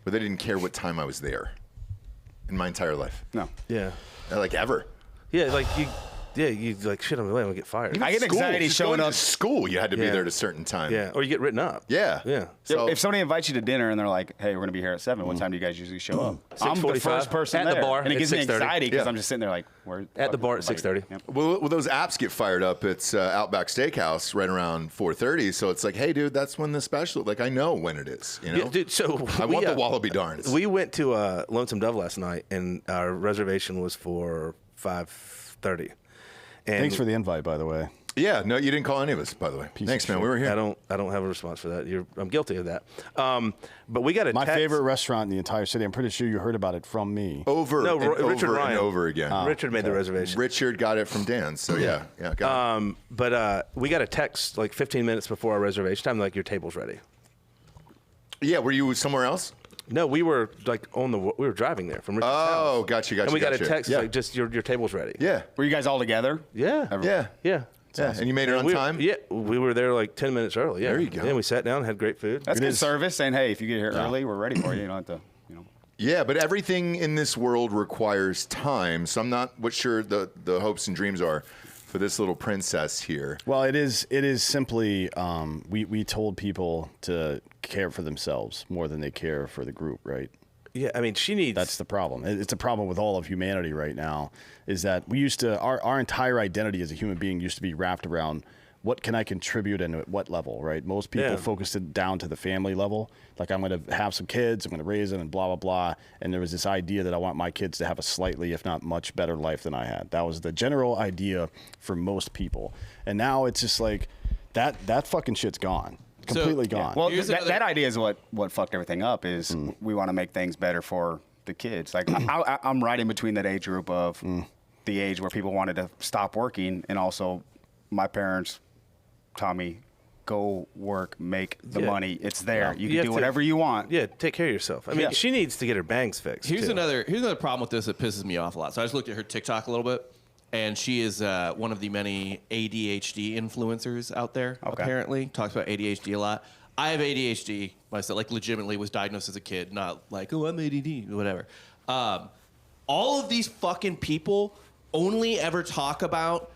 where they didn't care what time I was there in my entire life. No. Yeah. Like ever. Yeah, like you like shit. I'm gonna get fired. I get anxiety Just showing going up. to school. You had to be there at a certain time. Yeah, or you get written up. Yeah. Yeah. So If somebody invites you to dinner and they're like, "Hey, we're gonna be here at 7," what time do you guys usually show up? I'm the 6:45 first person at the there. bar and it at gives me 6:30. anxiety because Yeah. I'm just sitting there like, "Where?" At the bar at 6:30. Yep. well, those apps get fired up. It's Outback Steakhouse right around 4:30. So it's like, hey, dude, that's when the special. Like I know when it is. You know. Yeah, dude, so I want the Wallaby Darns. We went to Lonesome Dove last night, and our reservation was for 5:30. And Thanks for the invite, by the way. Yeah, no, you didn't call any of us, by the way. Thanks, man. We were here. I don't have a response for that. I'm guilty of that. But we got a My text. favorite restaurant in the entire city. I'm pretty sure you heard about it from me. Over No, and Richard over Ryan. and over again. Richard made the reservation. Richard got it from Dan. So yeah, got it. But we got a text like 15 minutes before our reservation time, like your table's ready. Yeah, were you somewhere else? No, we were like we were driving there from Richard's house. Oh, gotcha. And we got a text Yeah. like just your table's ready. Yeah. Were you guys all together? Yeah. Yeah. Yeah. Yeah. And you made it on we, time? Yeah, we were there like 10 minutes early. Yeah. There you go. And we sat down, had great food. That's good service. Saying, "Hey, if you get here early, we're ready for you. You don't have to, Yeah, but everything in this world requires time. So I'm not sure the hopes and dreams are for this little princess here. Well, it is simply we told people to care for themselves more than they care for the group, right? Yeah, I mean, she needs. That's the problem. It's a problem with all of humanity right now. Is that we used to our entire identity as a human being used to be wrapped around what can I contribute and at what level, right? Most people focused it down to the family level. Like I'm going to have some kids, I'm going to raise them, and blah blah blah. And there was this idea that I want my kids to have a slightly, if not much, better life than I had. That was the general idea for most people. And now it's just like that fucking shit's gone. Completely gone. Well, that idea is what fucked everything up. Is we want to make things better for the kids. Like I'm right in between that age group of the age where people wanted to stop working, and also my parents, Tommy, go work, make the money. It's there. You can do whatever you want. Yeah, take care of yourself. I mean, she needs to get her bangs fixed. Here's too. another problem with this that pisses me off a lot. So I just looked at her TikTok a little bit. And she is one of the many ADHD influencers out there, apparently. Talks about ADHD a lot. I have ADHD myself, like legitimately was diagnosed as a kid, not like, oh, I'm ADD, or whatever. All of these fucking people only ever talk about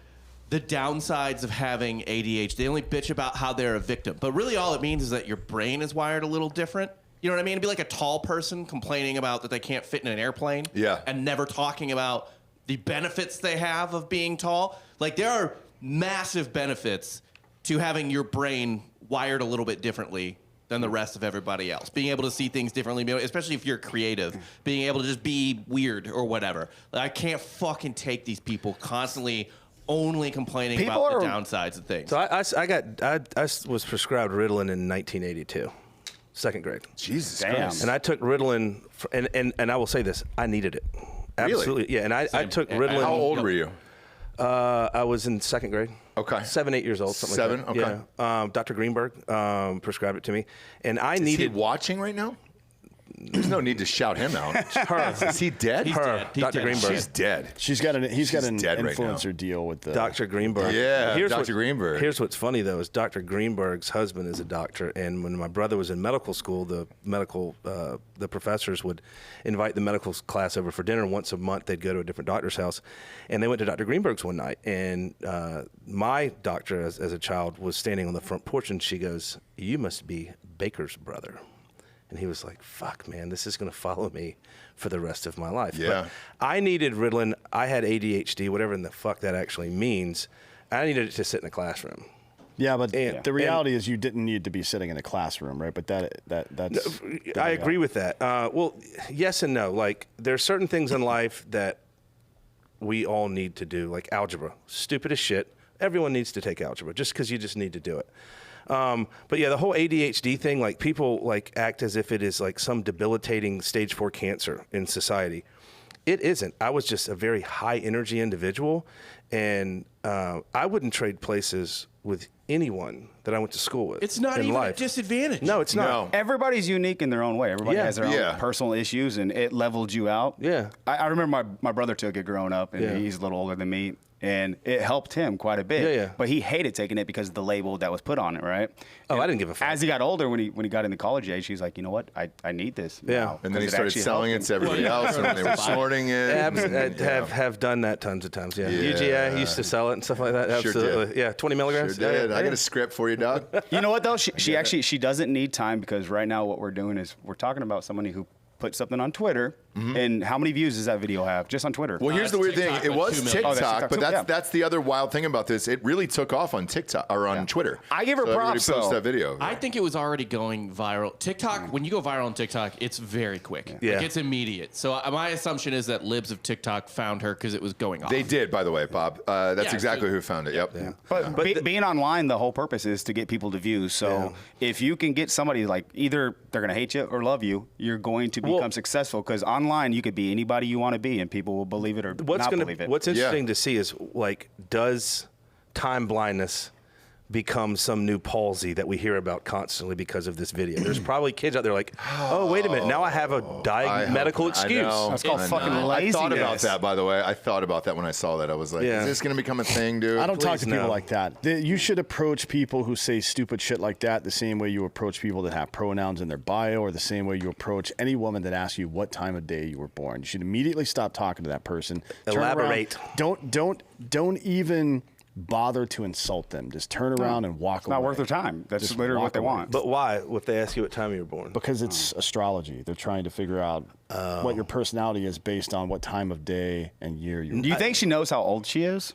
the downsides of having ADHD. They only bitch about how they're a victim. But really all it means is that your brain is wired a little different. You know what I mean? It'd be like a tall person complaining about that they can't fit in an airplane. Yeah. And never talking about the benefits they have of being tall. Like, there are massive benefits to having your brain wired a little bit differently than the rest of everybody else. Being able to see things differently, especially if you're creative. Being able to just be weird or whatever. Like, I can't fucking take these people constantly only complaining about the downsides of things. So I was prescribed Ritalin in 1982, second grade. Jesus Christ. And I took Ritalin, and I will say this, I needed it. Absolutely. Really? Yeah, and I took Ritalin. How old were you? I was in second grade. Okay. 7, 8 years old, something like that. Okay. Yeah. Dr. Greenberg prescribed it to me. And I needed... Is he watching right now? There's no need to shout him out. Is he dead? He's dead. Dr. Greenberg. She's dead. He's got an dead right influencer now. deal with the Dr. Greenberg. Yeah, Dr. Greenberg. Here's what's funny though is Dr. Greenberg's husband is a doctor, and when my brother was in medical school, the professors would invite the medical class over for dinner once a month. They'd go to a different doctor's house, and they went to Dr. Greenberg's one night, and my doctor as a child was standing on the front porch, and she goes, "You must be Baker's brother." And he was like, fuck, man, this is going to follow me for the rest of my life. Yeah. But I needed Ritalin. I had ADHD, whatever in the fuck that actually means. I needed it to sit in a classroom. Yeah, but the reality is you didn't need to be sitting in a classroom, right? But that's... I agree with that. Well, yes and no. Like, there are certain things in life that we all need to do, like algebra. Stupid as shit. Everyone needs to take algebra just because you just need to do it. But yeah, the whole ADHD thing, like people like act as if it is like some debilitating stage 4 cancer in society. It isn't. I was just a very high energy individual, and I wouldn't trade places with anyone that I went to school with. It's not even a disadvantage. No, it's not. No. Everybody's unique in their own way. Everybody has their own personal issues, and it leveled you out. Yeah. I remember my brother took it growing up, and he's a little older than me. And it helped him quite a bit. Yeah. But he hated taking it because of the label that was put on it, right? Oh, I didn't give a fuck. As he got older, when he got into college age, he's like, you know what? I need this. Now, and then he started selling it to everybody else, and they were snorting it. Have done that tons of times. Yeah. UGI used to sell it and stuff like that. Sure Absolutely. did. Yeah. 20 milligrams. Sure did. I got a script for you, dog. You know what though? She doesn't need time, because right now what we're doing is we're talking about somebody who put something on Twitter, and how many views does that video have just on Twitter? Well, here's the weird thing. It was TikTok, but TikTok. that's the other wild thing about this. It really took off on TikTok or on Twitter. I give her props, though. Post though. that video. I think it was already going viral. TikTok, when you go viral on TikTok, it's very quick. Yeah. Like, it's immediate. So my assumption is that libs of TikTok found her because it was going off. They did, by the way, Bob. That's exactly who found it. Yep. Yeah. But being online, the whole purpose is to get people to view. So if you can get somebody, like, either they're going to hate you or love you, you're going to become successful, because online you could be anybody you want to be, and people will believe it or not believe it. What's interesting to see is, like, does time blindness become some new palsy that we hear about constantly because of this video? There's probably kids out there like, oh, wait a minute, now I have a medical excuse. That's called fucking laziness. I thought about that, by the way. I thought about that when I saw that. I was like, is this going to become a thing, dude? I don't talk to people no. like that. You should approach people who say stupid shit like that the same way you approach people that have pronouns in their bio, or the same way you approach any woman that asks you what time of day you were born. You should immediately stop talking to that person. Elaborate. Don't even bother to insult them. Just turn around and walk away. It's not worth their time. That's Just literally what they walk away. want. But why, if they ask you what time you were born? Because it's astrology. They're trying to figure out what your personality is based on what time of day and year you're. Do you think she knows how old she is?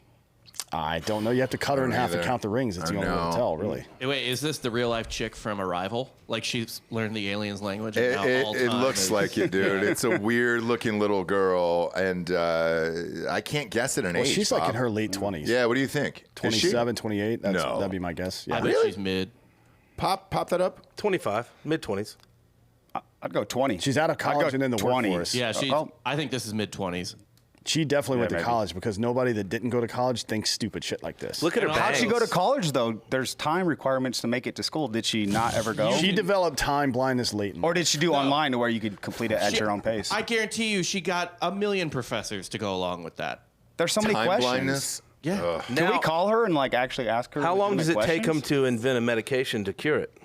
I don't know. You have to cut her in half to count the rings. It's the only way to tell, really. Hey, wait, is this the real life chick from Arrival? Like, she's learned the aliens' language? It looks like it, dude. It's a weird looking little girl, and I can't guess at an age. She's Bob. like in her late 20s. Yeah, what do you think? 27, 28. No. That'd be my guess. Yeah. I bet she's mid. Pop that up. 25, mid-20s. I'd go 20. She's out of college and in the 20. workforce. Yeah, I think this is mid-20s. She definitely went to maybe. college, because nobody that didn't go to college thinks stupid shit like this. Look at her bangs. How'd she go to college, though? There's time requirements to make it to school. Did she not ever go? She developed time blindness late. Or did she do online to where you could complete it at your own pace? I guarantee you she got a million professors to go along with that. There's so many Time questions. blindness. Yeah. Can we call her and actually ask her? How long does it legitimate take them questions? to invent a medication to cure it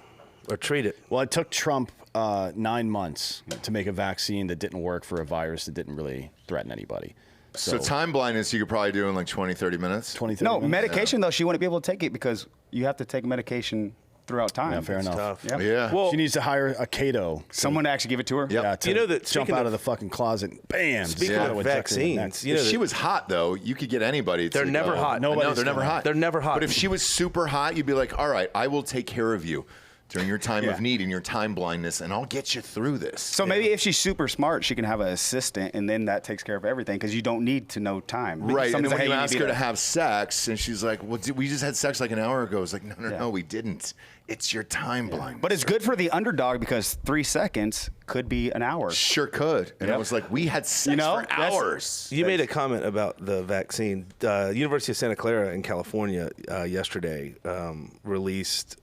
or treat it? Well, it took Trump 9 months to make a vaccine that didn't work for a virus that didn't really threaten anybody. So time blindness you could probably do in like 20, 30 minutes? 20, 30 No, minutes. medication, though, she wouldn't be able to take it because you have to take medication throughout time. Yeah, fair enough. Tough. Yeah. Yeah. Well, She needs to hire a Cato. Someone to actually give it to her. Yep. Yeah, to You know that jump speaking out of- of the fucking closet, bam. Speaking Cato of injected in the neck. vaccines, you know If she that- was hot, though, you could get anybody to They're never go. hot. I know, Nobody's they're never gonna- hot. They're never hot. But if she was super hot, you'd be like, all right, I will take care of you during your time Yeah. of need and your time blindness, and I'll get you through this. So maybe if she's super smart, she can have an assistant, and then that takes care of everything because you don't need to know time. Right, and Somebody's then when like, you "Hey, ask need her to that." have sex, and she's like, well, we just had sex like an hour ago. It's like, no, Yeah. we didn't. It's your time blindness. But it's good for the underdog because 3 seconds could be an hour. Sure could. And I Yep. was like, we had sex You know, for that's- hours. You made a comment about the vaccine. University of Santa Clara in California yesterday released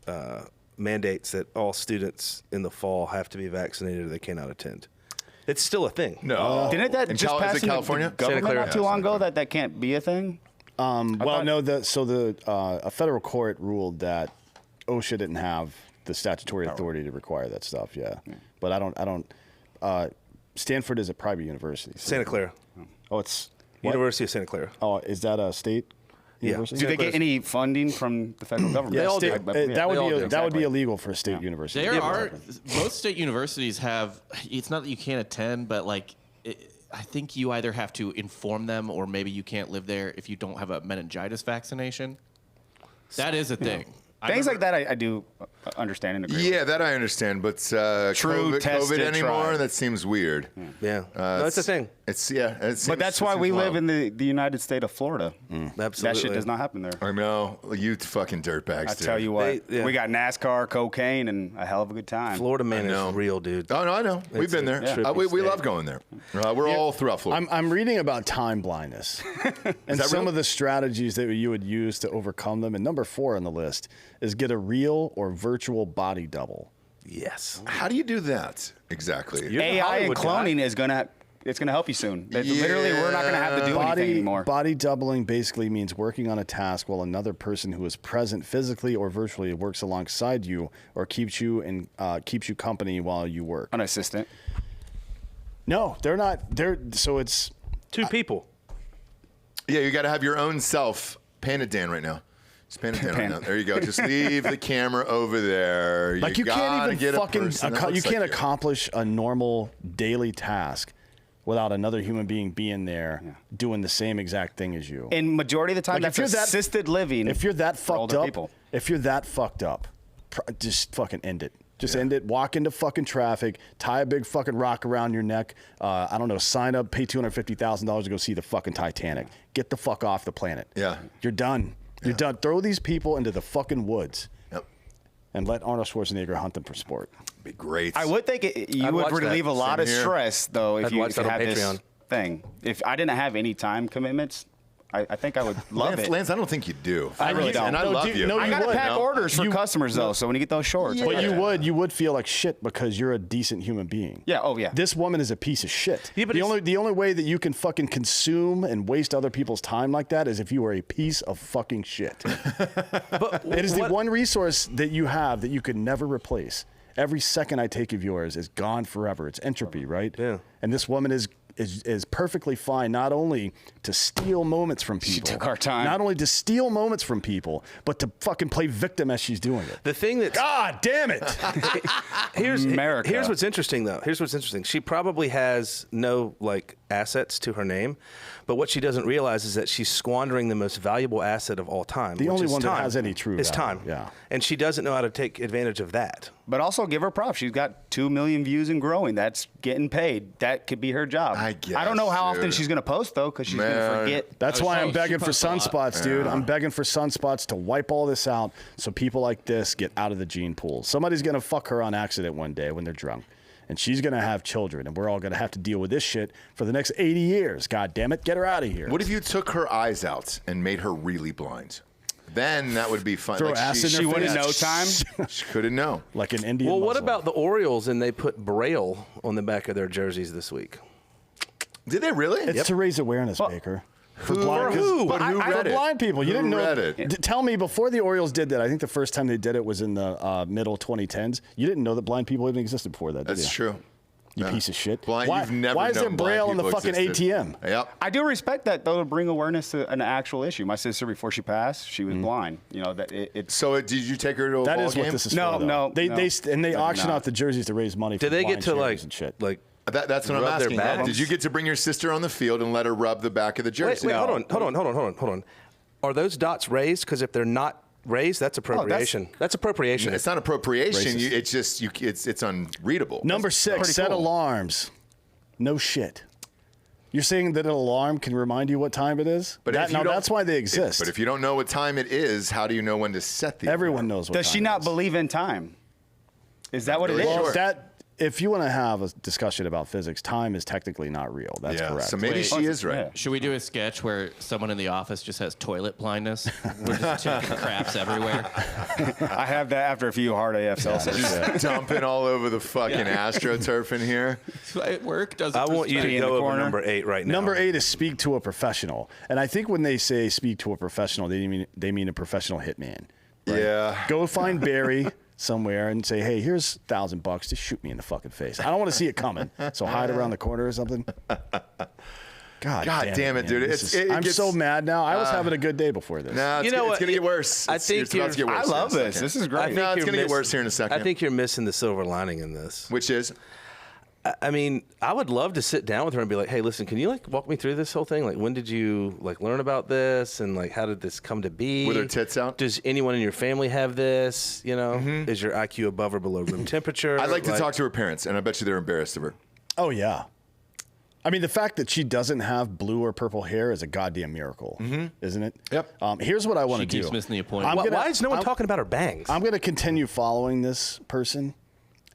mandates that all students in the fall have to be vaccinated or they cannot attend. It's still a thing. No. Didn't that In just Is pass it in California? the government Santa not Clara. too Yeah, long Santa ago Clara. that can't be a thing? A federal court ruled that OSHA didn't have the statutory authority to require that stuff. Yeah, but I don't. Stanford is a private university. so- Santa Clara. Oh, it's what? University of Santa Clara. Oh, is that a state university? Do they get any funding from the federal government? They all do. That would They all do. that would be illegal for a state university. There are most state universities have. It's not that you can't attend, but like I think you either have to inform them or maybe you can't live there if you don't have a meningitis vaccination. That is a thing. Things like that I do understand and agree with. Yeah, that I understand, but COVID tested, anymore, tried. that seems weird. Yeah. No, it's a thing. It's it seems, But that's why we live in the United State of Florida. Absolutely. That shit does not happen there. I know, you fucking dirtbags. I dude. tell you what, They- yeah. we got NASCAR, cocaine, and a hell of a good time. Florida man I know. is real, dude. Oh no, I know. We've been there. trippy We state. love going there. We're all throughout Florida. I'm reading about time blindness and that some real? of the strategies that you would use to overcome them. And number 4 on the list is get a real or virtual body double. Yes. How do you do that exactly? You're the AI and Hollywood guy. cloning is gonna help you soon. Literally, we're not gonna have to do anything anymore. Body doubling basically means working on a task while another person who is present physically or virtually works alongside you or keeps you company while you work. An assistant. No, they're not. So it's Two people. Yeah, you got to have your own self. Pan it, Dan, right now. Just pan it down right now. There you go. Just leave the camera over there. like you can't gotta even get a fucking person that you looks can't like accomplish a normal daily task without another human being being there doing the same exact thing as you. And majority of the time, Like, if that's you're that- assisted living. If you're that for fucked older up, people. just fucking end it. Just end it. Walk into fucking traffic. Tie a big fucking rock around your neck. I don't know. Sign up. Pay $250,000 to go see the fucking Titanic. Get the fuck off the planet. Yeah. You're done. You're done. Throw these people into the fucking woods. Yep. And let Arnold Schwarzenegger hunt them for sport. Be great. I would think you I'd would watch that. relieve a lot of Same here. stress, though, if I'd you watch could that on have this Patreon. thing. If I didn't have any time commitments, I think I would love it. Lance, I don't think you do. I really don't. And I No, love dude, you. no, I you gotta would. pack orders for customers, though, so when you get those shorts. But Yeah. you would feel like shit because you're a decent human being. Yeah, oh, yeah. This woman is a piece of shit. Yeah, but the only way that you can fucking consume and waste other people's time like that is if you are a piece of fucking shit. It is the one resource that you have that you could never replace. Every second I take of yours is gone forever. It's entropy, right? Yeah. And this woman is perfectly fine not only to steal moments from people. She took our time. Not only to steal moments from people, but to fucking play victim as she's doing it. The thing that God damn it! here's America. Here's what's interesting, though. Here's what's interesting. She probably has no like assets to her name, but what she doesn't realize is that she's squandering the most valuable asset of all time. The which only is one that time. has any true is value, time. yeah. And she doesn't know how to take advantage of that. But also give her props. She's got 2 million views and growing. That's getting paid. That could be her job. I guess, I don't know how often dude. she's going to post, though, because she's going to Man. forget. That's why I'm begging for posts a lot. sunspots, dude. I'm begging for sunspots to wipe all this out so people like this get out of the gene pool. Somebody's going to fuck her on accident one day when they're drunk. And she's going to have children, and we're all going to have to deal with this shit for the next 80 years. God damn it, get her out of here. What if you took her eyes out and made her really blind? Then that would be fun. Throw acid in her She face? wouldn't know time. She couldn't know. Like an Indian Well, what Muslim. about the Orioles and they put Braille on the back of their jerseys this week? Did they really? It's to raise awareness, Baker. For Who? blind, For who? But who for read it? blind people. You Who didn't know. read it? Tell me, before the Orioles did that, I think the first time they did it was in the middle 2010s. You didn't know that blind people even existed before that, did That's you? true. You piece of shit. Blind, why you've never why is there known blind Braille in the people fucking existed. ATM? Yep. I do respect that though, to bring awareness to an actual issue. My sister, before she passed, she was blind. You know that it. So did you take her to a That ball is game? what this is No, for. though. no, They no. they auction out the jerseys to raise money. Did for they blind get to charities and shit? That's what I'm rub their asking. backs? Did you get to bring your sister on the field and let her rub the back of the Wait, jersey? hold on. Are those dots raised? Because if they're not raised, that's appropriation. That's appropriation. It's not appropriation. Racist. It's just it's unreadable. Number 6, set alarms. No shit. You're saying that an alarm can remind you what time it is? But if you don't- that's why they exist. But if you don't know what time it is, how do you know when to set the? Everyone knows what Does time she it not is. believe in time? Is that what it is? Well, Sure. if you want to have a discussion about physics, time is technically not real. That's correct. So maybe Wait. she is right. Should we do a sketch where someone in the office just has toilet blindness? We're just taking craps everywhere. I have that after a few hard AF Celsius. Just dumping all over the fucking AstroTurf in here. At work doesn't. I want you to in go the over corner. number 8 right now. Number 8 is speak to a professional. And I think when they say speak to a professional, they mean a professional hitman. Right? Yeah. Go find Barry somewhere and say, hey, here's $1,000. Just shoot me in the fucking face. I don't want to see it coming. So hide around the corner or something. God damn it, dude. man. I'm so mad now. I was having a good day before this. No, it's going to get worse. I think it's about to get worse. I love in a this. second. This is great. No, it's going to get worse here in a second. I think you're missing the silver lining in this. Which is? I mean, I would love to sit down with her and be like, "Hey, listen, can you walk me through this whole thing? Like, when did you learn about this, and how did this come to be? With her tits out? Does anyone in your family have this? You know, is your IQ above or below room temperature? I'd like to talk to her parents, and I bet you they're embarrassed of her. Oh, yeah. I mean, the fact that she doesn't have blue or purple hair is a goddamn miracle, isn't it? Yep. Here's what I want to do. She keeps missing the appointment. Why is no one talking about her bangs? I'm going to continue following this person.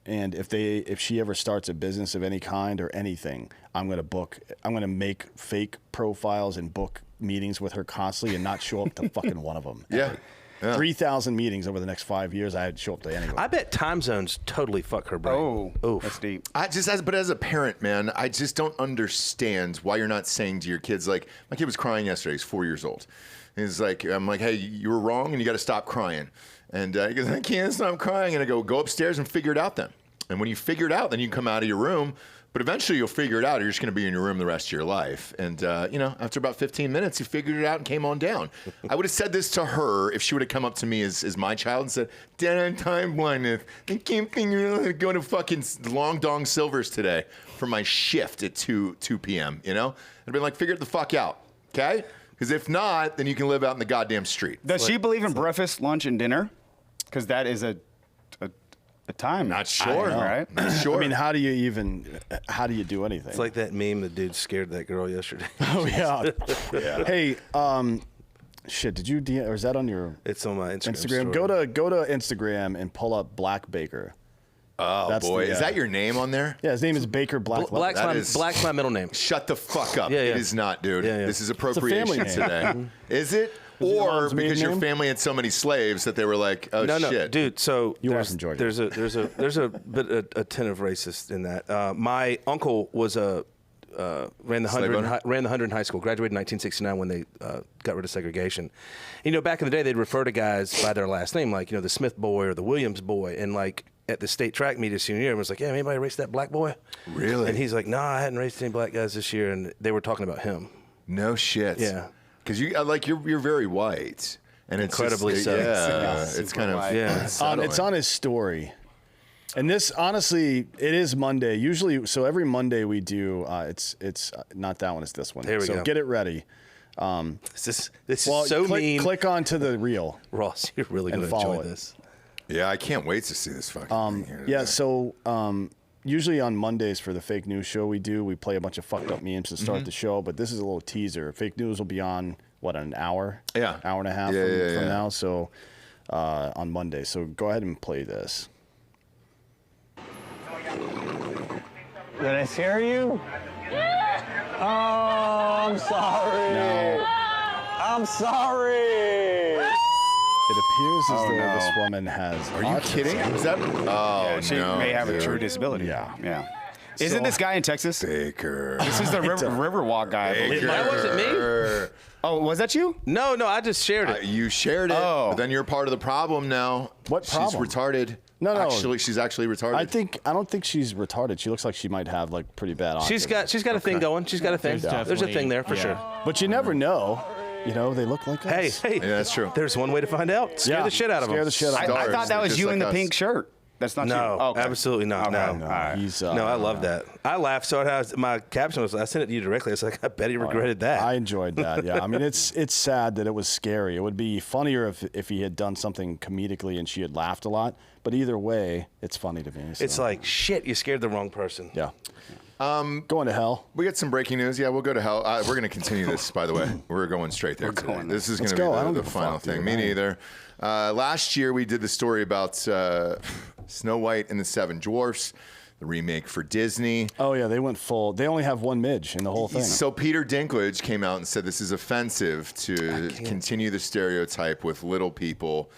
And if she ever starts a business of any kind or anything, I'm going to make fake profiles and book meetings with her constantly and not show up to fucking one of them. Yeah. 3,000 meetings over the next 5 years, I'd show up to anyway. I bet time zones totally fuck her brain. Oh, that's deep. But as a parent, man, I just don't understand why you're not saying to your kids, my kid was crying yesterday. He's 4 years old. And he's I'm like, hey, you were wrong and you got to stop crying. And he goes, I can't stop crying. And I go upstairs and figure it out then. And when you figure it out, then you can come out of your room. But eventually you'll figure it out. You're just going to be in your room the rest of your life. And, after about 15 minutes, you figured it out and came on down. I would have said this to her if she would have come up to me as my child and said, Dad, I'm time blindness. I can't figure out how to go to fucking Long Dong Silver's today for my shift at 2 p.m., I'd be like, figure it the fuck out, okay? Because if not, then you can live out in the goddamn street. Does she believe in breakfast, lunch, and dinner? Because that is a time. Not sure, right? Not sure. I mean, how do you do anything? It's like that meme the dude scared that girl yesterday. Oh, yeah. Hey, shit, did you, or is that on your It's on my Instagram. Instagram? story. Go to Instagram and pull up Black Baker. Oh, That's boy. the, Is that your name on there? Yeah, his name is Baker Black. Black's my middle name. Shut the fuck up. Yeah, yeah. It is not, dude. Yeah, yeah. This is a appropriation family today. Is it? Is it your Or mom's maiden because your name? family had so many slaves that they were like, oh, No, shit. dude. So You are there's, from Georgia. there's a bit a tin of racist in that. My uncle was ran the Slave 100 in high school. Graduated in 1969 when they got rid of segregation. Back in the day, they'd refer to guys by their last name, like the Smith boy or the Williams boy, and at the state track meet his senior year, everyone's like, yeah, anybody race that black boy? Really? And he's like, no, I hadn't raced any black guys this year, and they were talking about him. No shit. Yeah. Because you're very white. And it's Incredibly just, so. Yeah. It's kind of unsettling. It's on his story. And this, honestly, it is Monday. Usually, so every Monday we do, it's not that one, it's this one. Here we so go. get it ready. This is so mean. Click onto the reel. Ross, you're really going to follow enjoy it. this. Yeah, I can't wait to see this fucking thing here. Yeah, so usually on Mondays for the fake news show we play a bunch of fucked up memes to start the show, but this is a little teaser. Fake news will be on, an hour? Yeah. Hour and a half from now, so on Monday. So go ahead and play this. Did I scare you? Oh, I'm sorry. No. I'm sorry. It appears as though this woman has Are you autism. kidding? Is that? Oh, She no, may have dude. a true disability. Yeah. Isn't this guy in Texas? Baker. This is the Riverwalk guy. I believe. That wasn't me. Oh, was that you? No, I just shared it. You shared it. Oh. But then you're part of the problem now. What problem? She's retarded. No. She's actually retarded. I don't think she's retarded. She looks like she might have like pretty bad autism. She's got a thing going. She's got a thing. There's a thing there for sure. But you never know. You know, they look like us. Hey, yeah, that's true. There's one way to find out. Scare the shit out of them. Scare the shit out of them. I thought that was you in the pink shirt. That's not you. No, Okay. absolutely not. Okay. No, All right. no, I love that. I laughed so hard. My caption was, I sent it to you directly. I was like, I bet he regretted that. I enjoyed that. Yeah, I mean, it's sad that it was scary. It would be funnier if he had done something comedically and she had laughed a lot. But either way, it's funny to me. So. It's like, shit, you scared the wrong person. Yeah. Going to hell. We got some breaking news. Yeah, we'll go to hell. We're going to continue this, by the way. We're going straight there today. This is going to be the final thing. Me neither. Last year, we did the story about Snow White and the Seven Dwarfs, the remake for Disney. Oh, yeah, they went full. They only have one midge in the whole thing. So Peter Dinklage came out and said this is offensive to continue the stereotype with little people,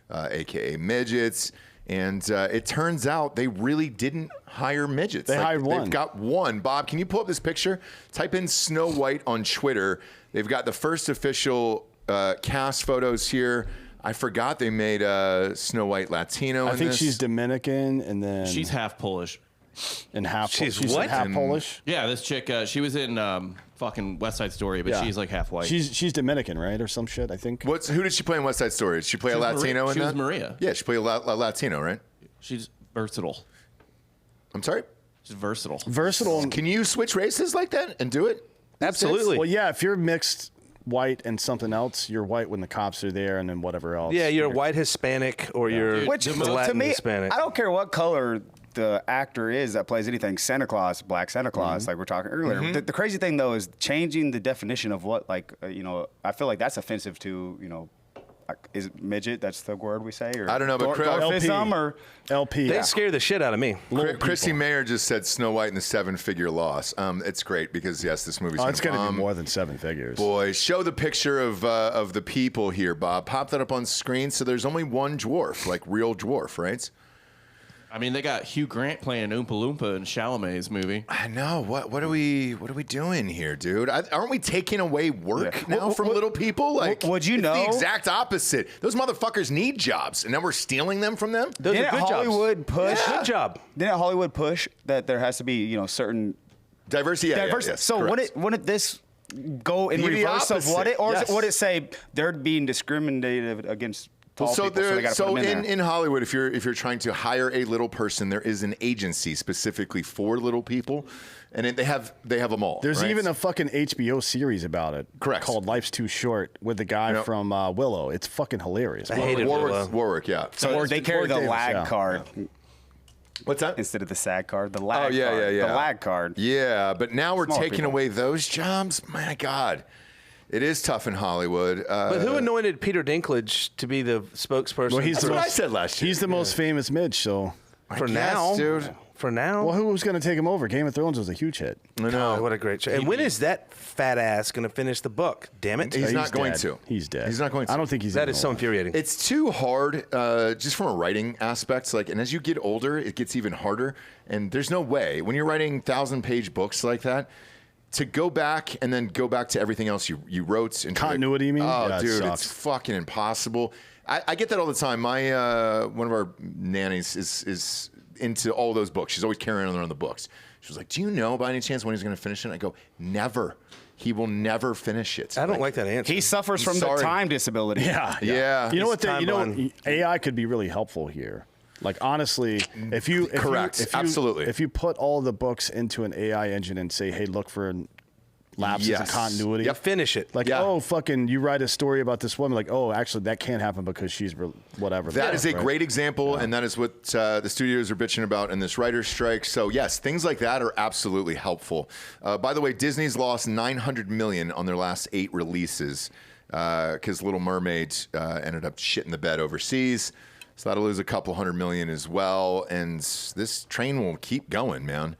a.k.a. midgets. And it turns out they really didn't hire midgets. They hired one. They've got one. Bob, can you pull up this picture? Type in Snow White on Twitter. They've got the first official cast photos here. I forgot they made Snow White Latino. I think she's Dominican, and then she's half Polish. And half. She's what? Half Polish. Yeah, this chick. She was in fucking West Side Story, but she's like half white. She's Dominican, right, or some shit. I think. Who did she play in West Side Story? Did she play a Latino in that? She was Maria. Yeah, she played a Latino, right? She's versatile. I'm sorry. She's versatile. Versatile. Can you switch races like that and do it? Absolutely. Well, yeah. If you're mixed white and something else, you're white when the cops are there, and then whatever else. Yeah, you're white Hispanic, or you're Which Latin to me, Hispanic. I don't care what color the actor is that plays anything. Santa Claus, Black Santa Claus, like we're talking earlier. The crazy thing though is changing the definition of what, like, I feel like that's offensive to, is it midget? That's the word we say? Or I don't know, but dwarfism or LP. They scare the shit out of me. Chrissy Mayer just said Snow White and the Seven-Figure Loss. It's great because, yes, this movie's it's going to bomb. be more than 7 figures. Boy, show the picture of the people here, Bob. Pop that up on screen. So there's only one dwarf, like real dwarf, right? I mean, they got Hugh Grant playing Oompa Loompa in Chalamet's movie. I know. What are we doing here, dude? Aren't we taking away work now from little people? Like, would you know? The exact opposite. Those motherfuckers need jobs, and now we're stealing them from them. Those are good Hollywood jobs. push? Good job. Didn't Hollywood push that there has to be, certain diversity? Yeah, diversity. yes, so correct. wouldn't this go in Be the reverse of what it, or opposite, would it say they're being discriminated against? Well, so in Hollywood, if you're trying to hire a little person, there is an agency specifically for little people, and they have them all. There's right? even a fucking HBO series about it. Correct. Called Life's Too Short with the guy from Willow. It's fucking hilarious. I hated Willow. Warwick, yeah. So they carry the lag card. Yeah. What's that? Instead of the SAG card, the lag card. Yeah. The lag card. Yeah, but now we're Small taking people. away those jobs. My God. It is tough in Hollywood. But who anointed Peter Dinklage to be the spokesperson? Well, That's what I said last year. He's the most famous midge, so. For now, dude. For now. Well, who was going to take him over? Game of Thrones was a huge hit. I know. God, what a great show. And when is that fat ass going to finish the book? Damn it. He's not going dead. to. He's dead. He's not going to. I don't think he's That even is so alive. infuriating. It's too hard, just from a writing aspect. And as you get older, it gets even harder. And there's no way when you're writing 1,000-page books like that to go back and then go back to everything else you wrote. And Continuity, you mean? Oh, Yeah, it dude, sucks. it's fucking impossible. I get that all the time. My one of our nannies is into all those books. She's always carrying on the books. She was like, "Do you know by any chance when he's going to finish it?" I go, "Never. He will never finish it." I don't like that answer. He suffers from the time disability. Yeah. You know It's what? AI could be really helpful here. Like honestly, if you absolutely. if you put all the books into an AI engine and say, "Hey, look for lapses in continuity," finish it. Like, oh, fucking, you write a story about this woman. Like, oh, actually, that can't happen because she's whatever. That is a right? great example, and that is what the studios are bitching about in this writer's strike. So yes, things like that are absolutely helpful. By the way, Disney's lost $900 million on their last 8 releases because Little Mermaid ended up shitting the bed overseas. So that'll lose a couple $100 million as well, and this train will keep going, man.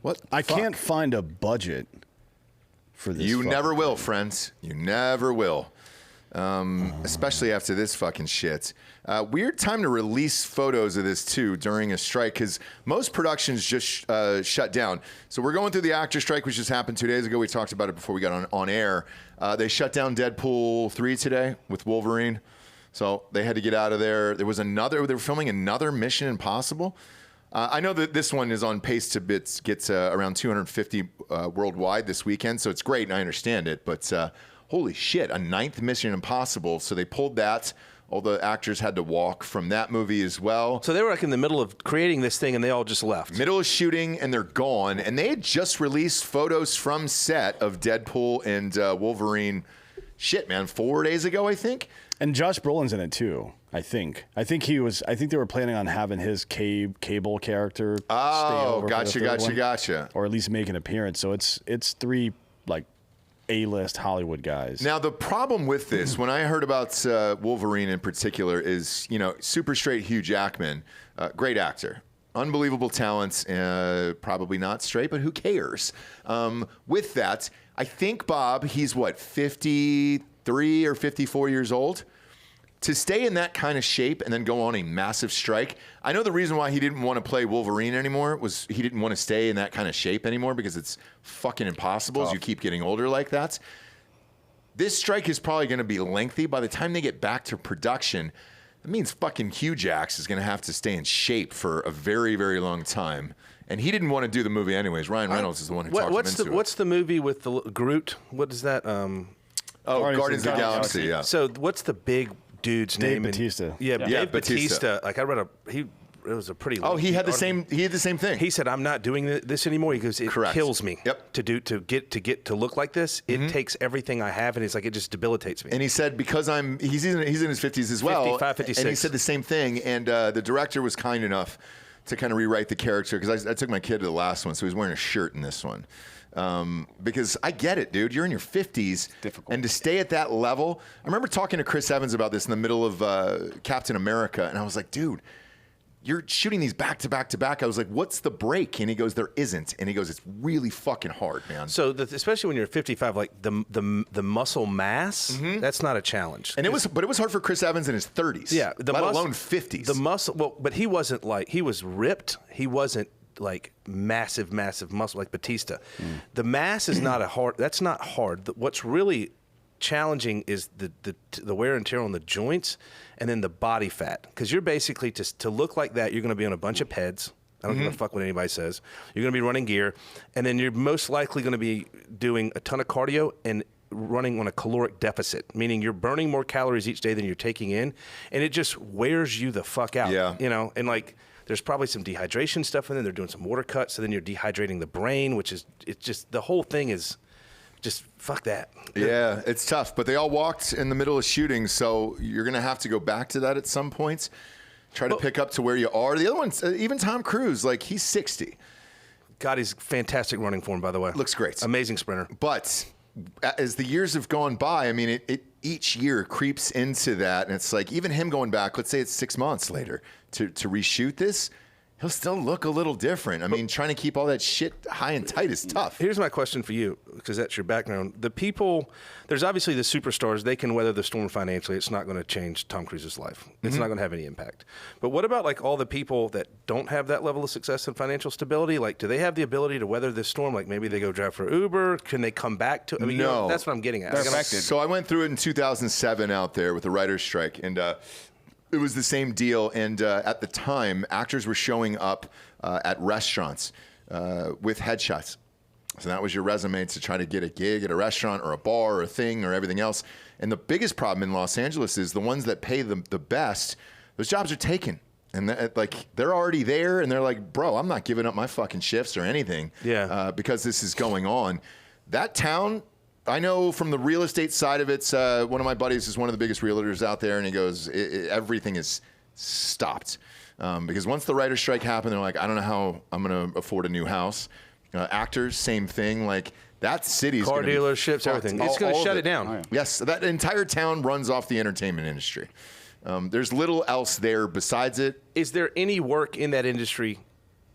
What? I can't find a budget for this. You never will, friends. You never will. Especially after this fucking shit. Weird time to release photos of this too during a strike because most productions just shut down. So we're going through the actor strike, which just happened 2 days ago. We talked about it before we got on air. They shut down Deadpool 3 today with Wolverine. So they had to get out of there. They were filming another Mission Impossible. I know that this one is on pace to get around 250 worldwide this weekend, so it's great, and I understand it. But holy shit, a 9th Mission Impossible. So they pulled that. All the actors had to walk from that movie as well. So they were like in the middle of creating this thing, and they all just left. Middle of shooting, and they're gone. And they had just released photos from set of Deadpool and Wolverine. Shit, man, 4 days ago, I think. And Josh Brolin's in it too. I think they were planning on having his Cable character. Stay over gotcha. Or at least make an appearance. So it's 3 like A-list Hollywood guys. Now the problem with this, when I heard about Wolverine in particular, is super straight Hugh Jackman, great actor, unbelievable talents, probably not straight, but who cares? With that, I think Bob, he's 53 or 54 years old. To stay in that kind of shape and then go on a massive strike, I know the reason why he didn't want to play Wolverine anymore was he didn't want to stay in that kind of shape anymore because it's fucking impossible as you keep getting older like that. This strike is probably going to be lengthy. By the time they get back to production, that means fucking Hugh Jax is going to have to stay in shape for a very, very long time. And he didn't want to do the movie anyways. Ryan Reynolds is the one who talked him into it. What's the movie with the Groot? What is that? Guardians of the Galaxy, yeah. So what's the big dude's name? Dave Bautista. Dave Bautista. Like I read it was a pretty. Oh, he had the same thing. He said, "I'm not doing this anymore." He goes, "It kills me to get to look like this. It takes everything I have, and it's like it just debilitates me." And he said, because he's in his 50s as well, 55, 56. and he said the same thing. And the director was kind enough to kind of rewrite the character because I took my kid to the last one, so he's wearing a shirt in this one. Because I get it, dude. You're in your 50s. Difficult. And to stay at that level. I remember talking to Chris Evans about this in the middle of Captain America, and I was like, dude, you're shooting these back to back to back. I was like, what's the break? And he goes, there isn't. And he goes, it's really fucking hard, man. So especially when you're 55, like the muscle mass, that's not a challenge. And it was hard for Chris Evans in his 30s. Yeah, let alone 50s. The muscle, but he wasn't like, he was ripped. He wasn't like massive muscle like Batista. The mass is not that's not hard. What's really challenging is the wear and tear on the joints and then the body fat. Because you're basically, to look like that, you're going to be on a bunch of PEDs. I don't give a fuck what anybody says. You're going to be running gear, and then you're most likely going to be doing a ton of cardio and running on a caloric deficit, meaning you're burning more calories each day than you're taking in, and it just wears you the fuck out. Yeah. And like, there's probably some dehydration stuff in there. They're doing some water cuts, so then you're dehydrating the brain, it's just, the whole thing is just fuck that. Yeah, it's tough. But they all walked in the middle of shooting, so you're going to have to go back to that at some points. Try to pick up to where you are. The other ones, even Tom Cruise, like he's 60. God, he's fantastic running form, by the way. Looks great. Amazing sprinter. But as the years have gone by, I mean, it each year creeps into that. And it's like even him going back, let's say it's 6 months later to reshoot this, he'll still look a little different. I mean, trying to keep all that shit high and tight is tough. Here's my question for you, because that's your background. The people, there's obviously the superstars. They can weather the storm financially. It's not going to change Tom Cruise's life. It's not going to have any impact. But what about like all the people that don't have that level of success and financial stability? Like, do they have the ability to weather this storm? Like maybe they go drive for Uber. Can they come back to? I mean, no, that's what I'm getting at. They're affected. So I went through it in 2007 out there with the writer's strike, and it was the same deal. And at the time, actors were showing up at restaurants with headshots. So that was your resume to try to get a gig at a restaurant or a bar or a thing or everything else. And the biggest problem in Los Angeles is the ones that pay the best, those jobs are taken. And they're already there, and they're like, bro, I'm not giving up my fucking shifts or anything because this is going on. That town, I know from the real estate side of it, one of my buddies is one of the biggest realtors out there, and he goes, everything is stopped. Because once the writer's strike happened, they're like, I don't know how I'm going to afford a new house. Actors, same thing. Like, that city's car gonna dealerships, everything. It's going to shut it down. Oh, yeah. Yes, that entire town runs off the entertainment industry. There's little else there besides it. Is there any work in that industry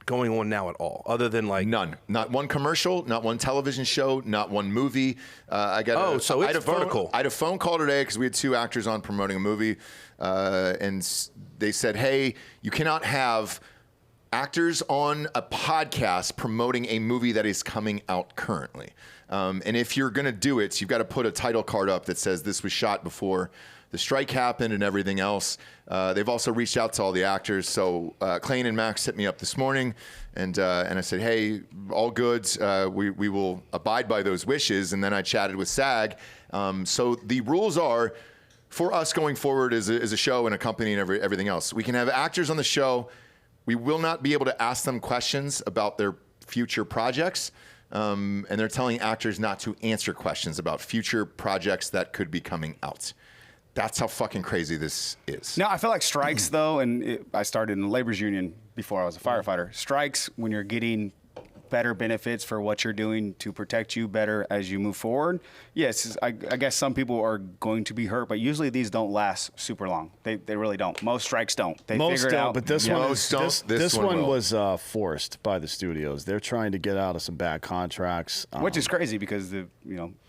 going on now at all, other than like none? Not one commercial, not one television show, not one movie. So it's vertical. I had a phone call today because we had 2 actors on promoting a movie, and they said, "Hey, you cannot have actors on a podcast promoting a movie that is coming out currently. And if you're going to do it, you've got to put a title card up that says this was shot before the strike happened and everything else. They've also reached out to all the actors. So Clayton and Max hit me up this morning, and I said, hey, all good. We will abide by those wishes. And then I chatted with SAG. So the rules are, for us going forward as a show and a company and everything else, we can have actors on the show. We will not be able to ask them questions about their future projects. And they're telling actors not to answer questions about future projects that could be coming out. That's how fucking crazy this is. No, I feel like strikes, though, and I started in the labor's union before I was a firefighter. Strikes, when you're getting better benefits for what you're doing to protect you better as you move forward. Yes, I guess some people are going to be hurt, but usually these don't last super long. They really don't. Most strikes don't. They Most figure it don't, out. but this one, this one will. was forced by the studios. They're trying to get out of some bad contracts, which is crazy because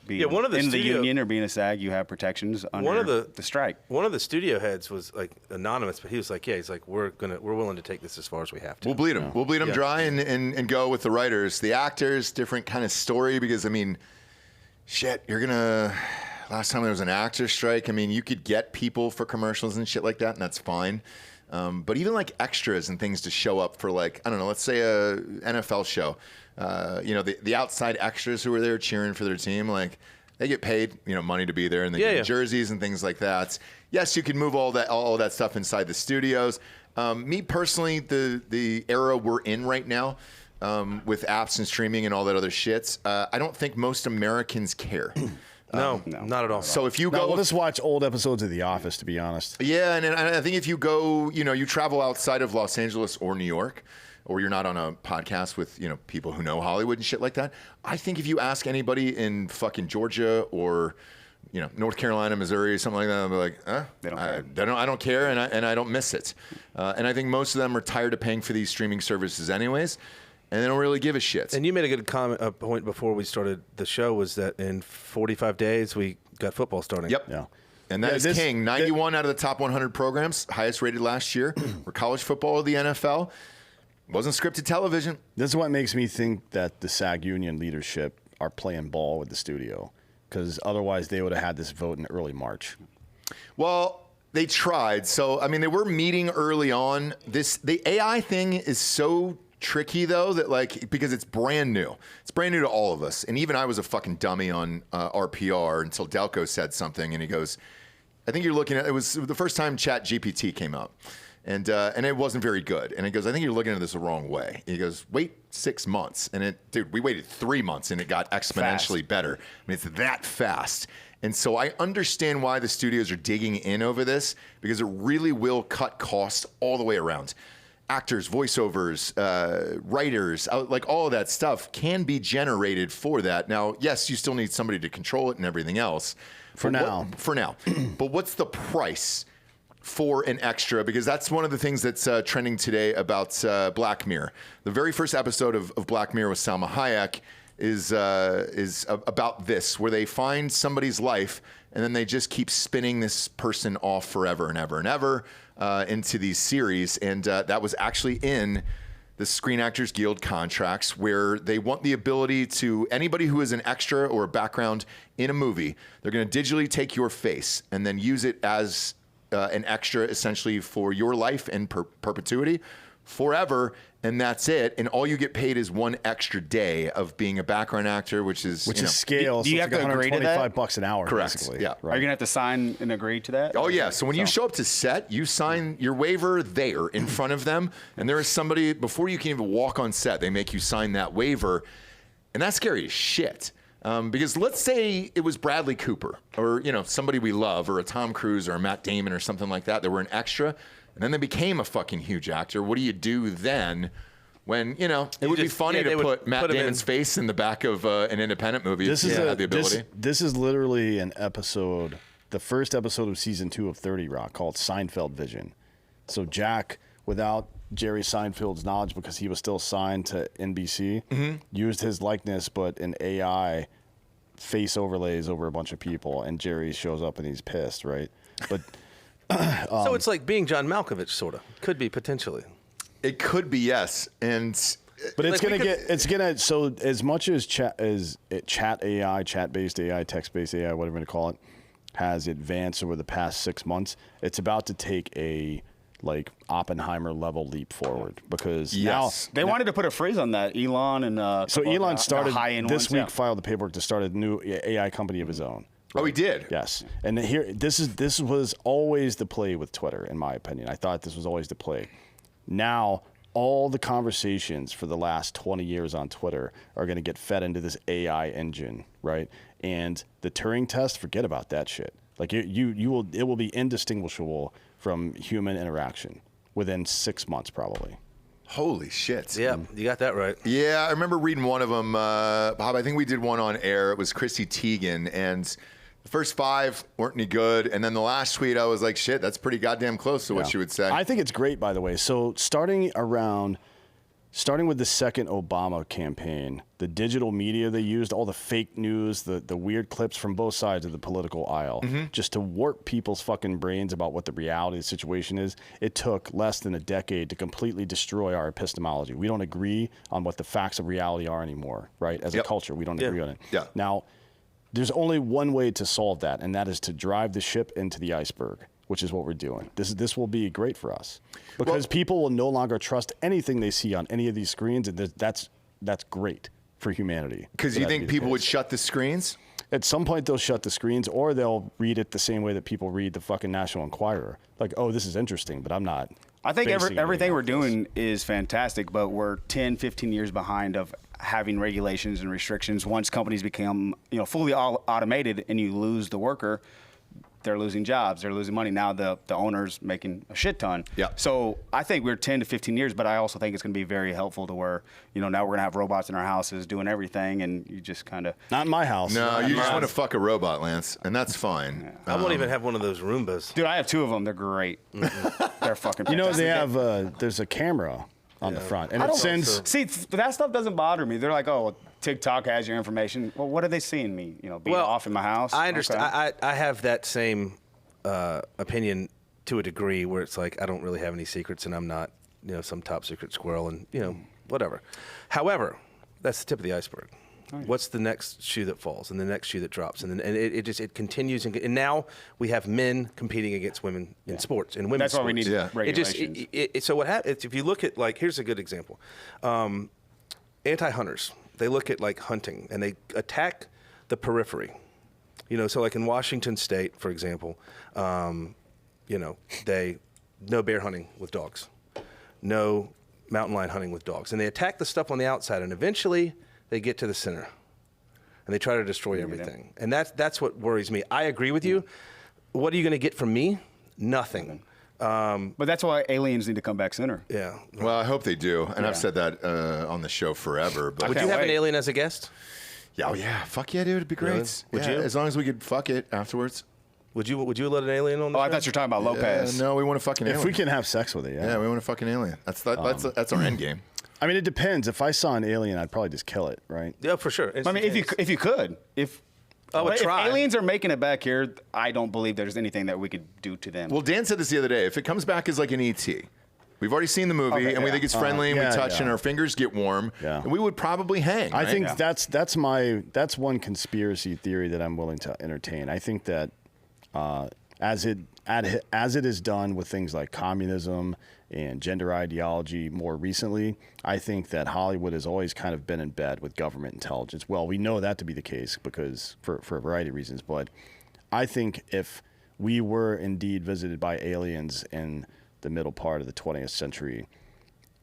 being one of the in the studio- union or being a SAG, you have protections under the strike. One of the studio heads was like anonymous, but he was like, he's like, we're willing to take this as far as we have to. We'll bleed them. We'll bleed them dry and go with the writers, the actors, different kind of story. Because I mean, shit, last time there was an actor strike, I mean, you could get people for commercials and shit like that, and that's fine. But even like extras and things to show up for, like, I don't know, let's say a NFL show. The outside extras who are there cheering for their team, like, they get paid, money to be there, and they get jerseys and things like that. Yes, you can move all that stuff inside the studios. Me personally, the era we're in right now, with apps and streaming and all that other shit, I don't think most Americans care. No, not at all. So if you go, we'll just watch old episodes of The Office, to be honest. Yeah, and I think if you go, you travel outside of Los Angeles or New York, or you're not on a podcast with, people who know Hollywood and shit like that, I think if you ask anybody in fucking Georgia or, North Carolina, Missouri, something like that, they'll be like, They don't care. I don't care, and I don't miss it. And I think most of them are tired of paying for these streaming services anyways, and they don't really give a shit. And you made a good point before we started the show, was that in 45 days we got football starting. Yep. Yeah. And that is king. 91 out of the top 100 programs, highest rated last year, were college football or the NFL. Wasn't scripted television. This is what makes me think that the SAG union leadership are playing ball with the studio, because otherwise they would have had this vote in early March. Well, they tried. So, I mean, they were meeting early on. The AI thing is so tricky, though, that because it's brand new. It's brand new to all of us. And even I was a fucking dummy on RPR until Delco said something, and he goes, I think you're looking at, it was the first time ChatGPT came out. And it wasn't very good. And he goes, I think you're looking at this the wrong way. He goes, wait 6 months. And we waited 3 months, and it got exponentially better. I mean, it's that fast. And so I understand why the studios are digging in over this, because it really will cut costs all the way around. Actors, voiceovers, writers, like all of that stuff can be generated for that. Now, yes, you still need somebody to control it and everything else. For now. But what's the price for an extra? Because that's one of the things that's trending today about Black Mirror. The very first episode of Black Mirror with Salma Hayek is about this, where they find somebody's life and then they just keep spinning this person off forever and ever and ever into these series. And that was actually in the Screen Actors Guild contracts, where they want the ability to, anybody who is an extra or a background in a movie, they're going to digitally take your face and then use it as an extra, essentially, for your life in perpetuity, forever, and that's it. And all you get paid is one extra day of being a background actor, which is scale. Do you have to agree to that? $125 an hour, correct? Basically. Yeah. Are you gonna have to sign and agree to that? Oh yeah. So when you show up to set, you sign your waiver there in front of them, and there is somebody before you can even walk on set. They make you sign that waiver, and that's scary as shit. Because let's say it was Bradley Cooper, or somebody we love, or a Tom Cruise, or a Matt Damon, or something like that. They were an extra, and then they became a fucking huge actor. What do you do then? When it would be funny to put Matt Damon's face in the back of an independent movie if you had the ability. This is literally an episode, the first episode of season 2 of 30 Rock, called Seinfeld Vision. So Jack, without Jerry Seinfeld's knowledge, because he was still signed to NBC, used his likeness, but an AI face overlays over a bunch of people, and Jerry shows up and he's pissed, right? But so it's like being John Malkovich, sort of. Could be, potentially. It could be, yes. But it's gonna so as much as chat AI, chat-based AI, text-based AI, whatever you want to call it, has advanced over the past 6 months, it's about to take a like Oppenheimer level leap forward because now they wanted to put a freeze on that. Elon and so Elon started high-end this ones, week, filed the paperwork to start a new AI company of his own. Oh, he did. Yes, and here this was always the play with Twitter, in my opinion. I thought this was always the play. Now all the conversations for the last 20 years on Twitter are going to get fed into this AI engine, right? And the Turing test, forget about that shit. Like it will be indistinguishable from human interaction within 6 months, probably. Holy shit. Yeah, you got that right. Yeah, I remember reading one of them, Bob. I think we did one on air. It was Chrissy Teigen, and the first 5 weren't any good, and then the last tweet, I was like, shit, that's pretty goddamn close to what she would say. I think it's great, by the way. So starting with the second Obama campaign, the digital media they used, all the fake news, the weird clips from both sides of the political aisle, just to warp people's fucking brains about what the reality of the situation is. It took less than a decade to completely destroy our epistemology. We don't agree on what the facts of reality are anymore, right? As a culture, we don't agree on it. Yeah. Now, there's only one way to solve that, and that is to drive the ship into the iceberg, which is what we're doing. This will be great for us because people will no longer trust anything they see on any of these screens, and that's great for humanity. Because you think people would shut the screens? At some point, they'll shut the screens, or they'll read it the same way that people read the fucking National Enquirer. Like, oh, this is interesting, but I'm not. I think everything we're doing is fantastic, but we're 10, 15 years behind of having regulations and restrictions. Once companies become fully automated and you lose the worker, they're losing jobs, they're losing money. Now the owner's making a shit ton. Yeah. So I think we're 10 to 15 years, but I also think it's going to be very helpful to where, now we're going to have robots in our houses doing everything, and you just kind of... Not in my house. No, you just want to fuck a robot, Lance, and that's fine. Yeah. I won't even have one of those Roombas. Dude, I have 2 of them. They're great. They're fucking fantastic. They have, there's a camera on the front, and it sends... See, that stuff doesn't bother me. They're like, oh, TikTok has your information. Well, what are they seeing me, being off in my house? I understand. Okay. I have that same opinion to a degree where it's like I don't really have any secrets, and I'm not, some top secret squirrel, and whatever. However, that's the tip of the iceberg. What's the next shoe that falls, and the next shoe that drops, and then it continues, and now we have men competing against women in sports, in women's That's why sports. we need regulations. So what happens if you look at here's a good example, anti-hunters. They look at hunting, and they attack the periphery. So like in Washington State, for example, they no bear hunting with dogs, no mountain lion hunting with dogs, and they attack the stuff on the outside, and eventually they get to the center, and they try to destroy everything. And that's what worries me. I agree with you. What are you going to get from me? Nothing. But that's why aliens need to come back sooner. Yeah. Well, I hope they do, and I've said that on the show forever. But would you have an alien as a guest? Yeah, fuck yeah, dude, it'd be great. Really? Would you? As long as we could fuck it afterwards. Would you let an alien on the show? I thought you were talking about Lopez. No, we want to fucking alien. If we can have sex with it, Yeah, we want to fucking alien. That's our end game. I mean, it depends. If I saw an alien, I'd probably just kill it, right? Yeah, for sure. I mean, if you could, if aliens are making it back here, I don't believe there's anything that we could do to them. Well, Dan said this the other day. If it comes back as like an ET, we've already seen the movie, and we think it's friendly, and we touch, and our fingers get warm, and we would probably hang. I right? think that's one conspiracy theory that I'm willing to entertain. I think that as it is done with things like communism and gender ideology more recently, I think that Hollywood has always kind of been in bed with government intelligence. Well, we know that to be the case because for a variety of reasons, but I think if we were indeed visited by aliens in the middle part of the 20th century,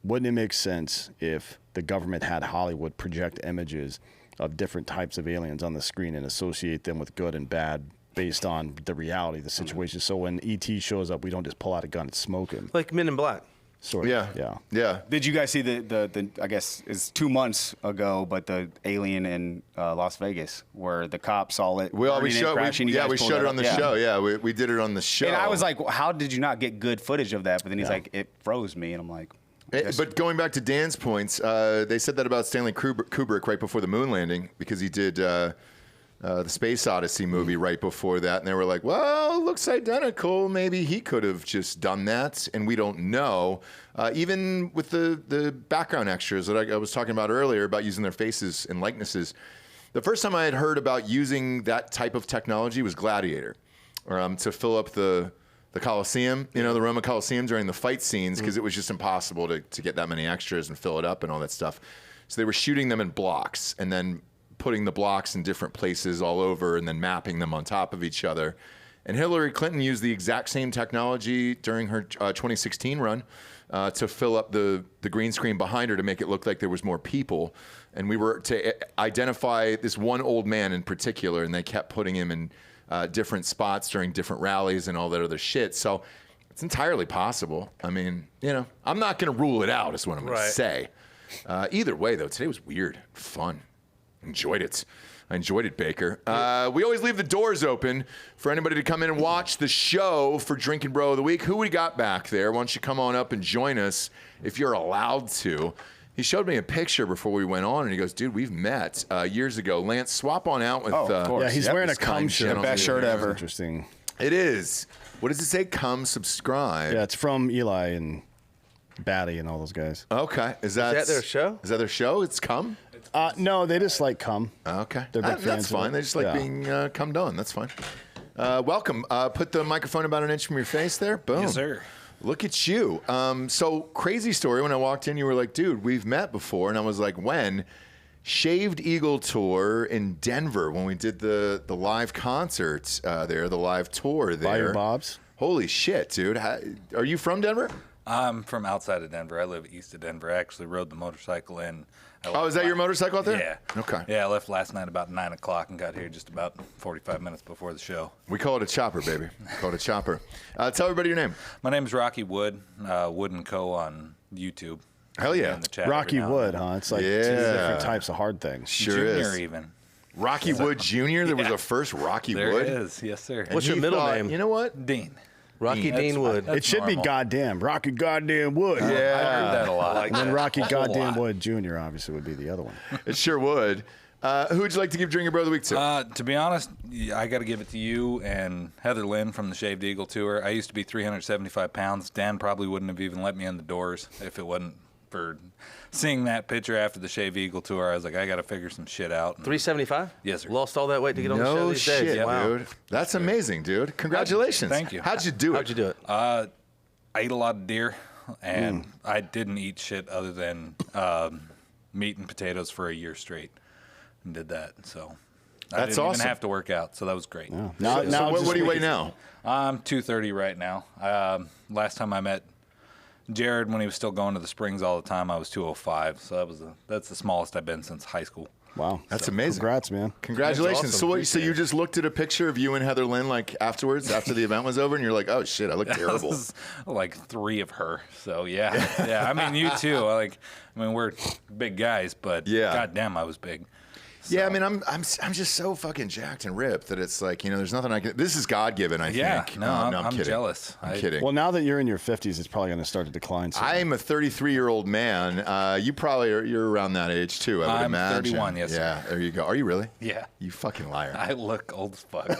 wouldn't it make sense if the government had Hollywood project images of different types of aliens on the screen and associate them with good and bad based on the reality of the situation? So when ET shows up, we don't just pull out a gun and smoke him. Like Men in Black. Sort of. Yeah. Did you guys see the I guess it's 2 months ago, but the alien in Las Vegas where the cops saw it? We showed it on the show. Yeah, we did it on the show. And I was like, how did you not get good footage of that? But then he's like, it froze me, and I'm like. But going back to Dan's points, they said that about Stanley Kubrick right before the moon landing because he did the Space Odyssey movie right before that, and they were like, well, it looks identical. Maybe he could have just done that, and we don't know. Even with the background extras that I was talking about earlier about using their faces and likenesses, the first time I had heard about using that type of technology was Gladiator. to fill up the Coliseum, the Roman Coliseum during the fight scenes, because it was just impossible to get that many extras and fill it up and all that stuff. So they were shooting them in blocks and then putting the blocks in different places all over and then mapping them on top of each other. And Hillary Clinton used the exact same technology during her 2016 run to fill up the green screen behind her to make it look like there was more people. And we were to identify this one old man in particular, and they kept putting him in different spots during different rallies and all that other shit. So it's entirely possible. I mean, I'm not going to rule it out is what I'm going to say. Either way, though, today was weird, fun. Enjoyed it. I enjoyed it, Baker. We always leave the doors open for anybody to come in and watch the show for Drinkin' Bro of the Week. Who we got back there? Why don't you come on up and join us if you're allowed to? He showed me a picture before we went on, and he goes, dude, we've met years ago. Lance, swap on out with... of course. Yeah, he's wearing a cum shirt. Best shirt ever. Interesting. It is. What does it say? Come, subscribe. Yeah, it's from Eli and Batty and all those guys. Okay. Is that their show? Is that their show? It's Come? No, they just like cum. Okay. They're big fans. That's fine. They just like being cummed on. That's fine. Welcome. Put the microphone about an inch from your face there. Boom. Yes, sir. Look at you. So crazy story. When I walked in, you were like, dude, we've met before. And I was like, when? Shaved Eagle tour in Denver when we did the live concert there, the live tour there. Buy your bobs. Holy shit, dude. Are you from Denver? I'm from outside of Denver. I live east of Denver. I actually rode the motorcycle in. Oh, is that your motorcycle out there? Yeah. Okay. Yeah, I left last night about 9 o'clock and got here just about 45 minutes before the show. We call it a chopper, baby. Call it a chopper. Tell everybody your name. My name is Rocky Wood, Wood & Co. on YouTube. Hell yeah. In the chat Rocky Wood, huh? It's like two different types of hard things. Sure Junior is. even. Rocky Wood Jr.? There was a first Rocky There Wood? is, yes, sir. What's your middle name? You know what? Dean. Rocky Dean Wood. It should be goddamn Rocky goddamn Wood. Yeah. I heard that a lot. And then Rocky goddamn Wood Jr. obviously would be the other one. It sure would. Who would you like to give Drinkin' Bro of the Week to? To be honest, I got to give it to you and Heather Lynn from the Shaved Eagle Tour. I used to be 375 pounds. Dan probably wouldn't have even let me in the doors if it wasn't for seeing that picture after the Shaved Eagle Tour. I was like, I got to figure some shit out. 375? Yes, sir. Lost all that weight to get on the show No these days. shit, Wow. dude. That's amazing, dude. Congratulations. Thank you. How'd you do it? How'd you do it? I ate a lot of deer, and I didn't eat shit other than meat and potatoes for a year straight, and did that. So I That's didn't awesome. even have to work out. So that was great. Yeah. So what do you weigh now? I'm 230 right now. Last time I met Jared, when he was still going to the Springs all the time, I was 205. So that's the smallest I've been since high school. Wow. That's amazing. Congrats, man. Congratulations. That's So awesome. what? So you just looked at a picture of you and Heather Lynn like afterwards, after the event was over, and you're like, oh shit, I look terrible. This is like 3 of her. So yeah. I mean, you too. I mean, we're big guys, but goddamn, I was big. So. Yeah, I mean, I'm just so fucking jacked and ripped that it's like, there's nothing I can. This is God given, I think. No, I'm kidding. jealous. I'm kidding. Well, now that you're in your 50s, it's probably going to start to decline soon. I'm a 33-year-old man. You probably you're around that age too, I would imagine. I'm 31, yes, Yeah, there you go. Are you really? Yeah. You fucking liar. I look old as fuck.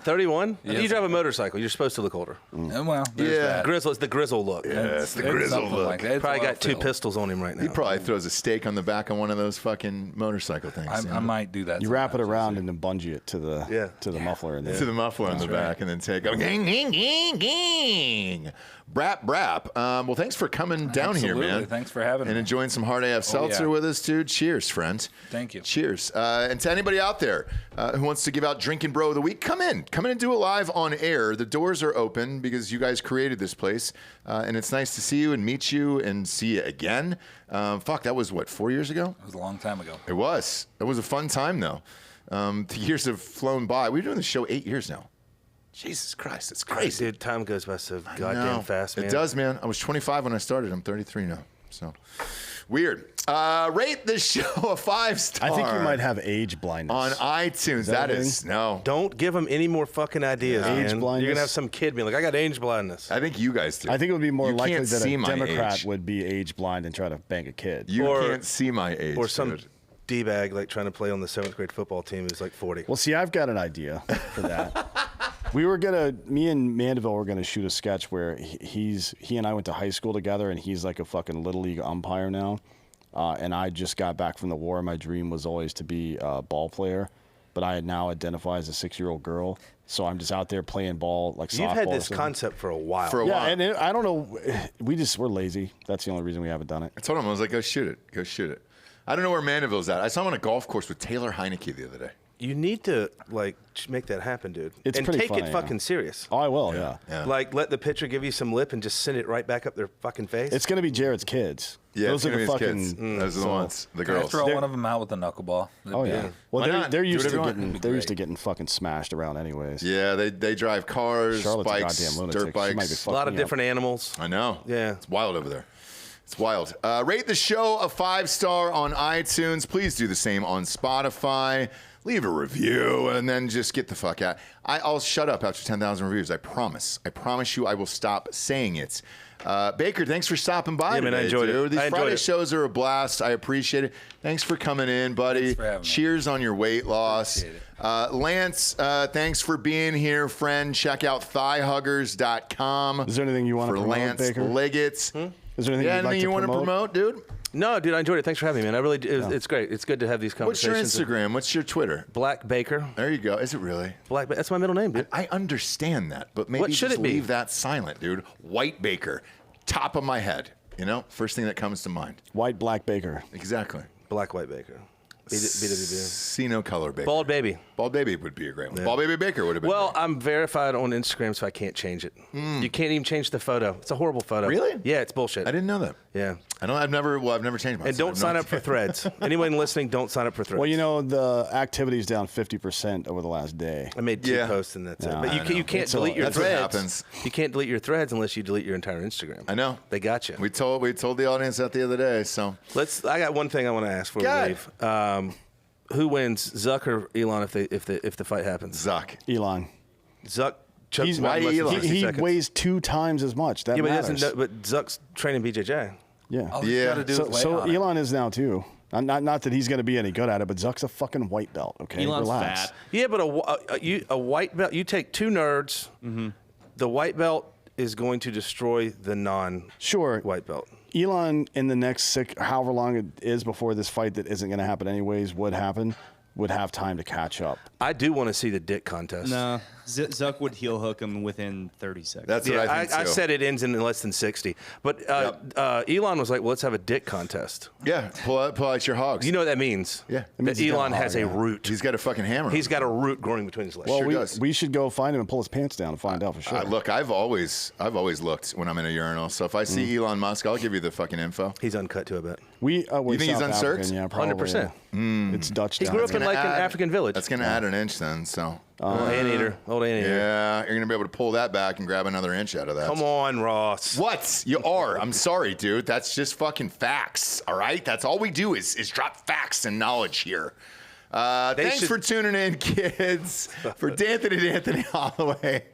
31? Yes. You drive a motorcycle. You're supposed to look older. Well, there's that. Grizzle. It's the grizzle look. Yeah, it's the grizzle something look. like that. It's Probably well got 2 filled. pistols on him right now. He probably throws a stake on the back of one of those fucking motorcycle things. I might do that. You wrap it sometimes, around yes, and then bungee it to the muffler. And to the muffler on the back, and then take a gang, gang, gang, gang. Brap. Well, thanks for coming down here, Absolutely. man. Thanks for having and me. enjoying some hard AF seltzer yeah. with us, dude. Cheers, friend. Thank you. Cheers. And to anybody out there who wants to give out Drinkin' Bro of the Week, come in and do it live on air. The doors are open because you guys created this place, and it's nice to see you and meet you and see you again. That was what, 4 years ago? It was a long time ago. It was. It was a fun time though. The years have flown by. We've been doing the show 8 years now. Jesus Christ, it's crazy. Dude, time goes by so I goddamn know. fast, man. It does, man. I was 25 when I started. I'm 33 now. So weird. Rate this show a 5-star. I think you might have age blindness on iTunes. That is no. Don't give them any more fucking ideas, Age man. blindness? You're gonna have some kid being like, "I got age blindness." I think you guys do. I think it would be more You likely can't that see a my Democrat age. would be age blind and try to bang a kid. You can't see my age. Or some dude. D-bag like trying to play on the 7th grade football team who's like 40. Well, see, I've got an idea for that. Me and Mandeville were gonna shoot a sketch where he and I went to high school together, and he's like a fucking little league umpire now. And I just got back from the war. My dream was always to be a ball player. but I now identify as a 6-year-old girl. So I'm just out there playing ball like softball. You've had this concept for a while. Yeah, and I don't know. We're lazy. That's the only reason we haven't done it. I told him, I was like, go shoot it. Go shoot it. I don't know where Mandeville's at. I saw him on a golf course with Taylor Heineke the other day. You need to make that happen, dude. It's and pretty take funny, it fucking serious. Oh, I will. Yeah. Like let the pitcher give you some lip and just send it right back up their fucking face. It's gonna be Jared's kids. Yeah, those are the fucking. Those are the ones. The girls. Throw one of them out with a knuckleball. Oh yeah. Well, they're used to getting great. getting fucking smashed around anyways. Yeah, they drive cars, Charlotte's a bikes, goddamn lunatic. dirt bikes. She might be a lot of different animals. I know. Yeah, it's wild over there. It's wild. Rate the show a 5-star on iTunes. Please do the same on Spotify. Leave a review and then just get the fuck out. I'll shut up after 10,000 reviews. I promise. I promise you I will stop saying it. Baker, thanks for stopping by today, man, I enjoyed it. These I enjoyed Friday it. shows are a blast. I appreciate it. Thanks for coming in, buddy. Thanks for having me. Cheers on your weight loss. Lance, thanks for being here, friend. Check out thighhuggers.com. Is there anything you want to for promote, Lance Baker? Liggett. Is there anything you'd like to want to promote, dude? No, dude, I enjoyed it. Thanks for having me, man. I really, it's great. It's good to have these What's your conversations. Instagram? What's your Twitter? Black Baker. There you go. Is it really? Black. That's my middle name, dude. I understand that, but maybe What should just it be? leave that silent, dude. White Baker, top of my head. You know, first thing that comes to mind. White Black Baker. Exactly. Black White Baker. BWB. See no color Baker. Bald Baby. Bald Baby would be a great one. Yeah. Bald Baby Baker would have been. Well, I'm verified on Instagram, so I can't change it. You can't even change the photo. It's a horrible photo. Really? Yeah, it's bullshit. I didn't know that. Yeah. I've never changed mine. And don't sign up for Threads. Anyone listening, don't sign up for Threads. Well, you know, the activity's down 50% over the last day. I made 2 posts and that's it. But you can't delete your That's what threads. happens. You can't delete your threads unless you delete your entire Instagram. I know. They got you. We told the audience that the other day. So I got one thing I want to ask before we leave. Who wins, Zuck or Elon, if the fight happens? Zuck. Elon. Zuck. Chokes him out in why less than Elon? 60 He seconds. weighs 2 times as much. That Yeah, but he matters. doesn't. But Zuck's training BJJ. Yeah. All he's gotta do is lay So on it. Elon is now too. Not that he's going to be any good at it, but Zuck's a fucking white belt. Okay, Elon's relax. fat. Yeah, but a white belt. You take 2 nerds. The white belt is going to destroy the non-white belt. Elon in the next however long it is before this fight that isn't going to happen anyways would have time to catch up. I do want to see the dick contest. No, Zuck would heel hook him within 30 seconds. That's what I think I too. said it ends in less than 60. But Elon was like, well, let's have a dick contest. Yeah, pull out your hogs. You know what that means? Yeah. That Elon has a root. He's got a fucking hammer. He's got a root growing between his legs. Well, we should go find him and pull his pants down and find out for sure. Look, I've always looked when I'm in a urinal. So if I see Elon Musk, I'll give you the fucking info. He's uncut too, I bet. You think he's South uncirced? African, yeah, probably. 100%. It's Dutch. He down grew up there. in like an African village. That's going to add an inch then. So. Anteater. Old anteater. Yeah, you're going to be able to pull that back and grab another inch out of that. Come on, Ross. What? You are. I'm sorry, dude. That's just fucking facts. All right? That's all we do is drop facts and knowledge here. Thanks for tuning in, kids. For D'Anthony Holloway,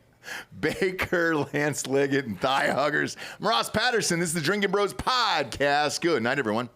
Baker, Lance Liggett, and Thigh Huggers. I'm Ross Patterson. This is the Drinkin' Bros Podcast. Good night, everyone.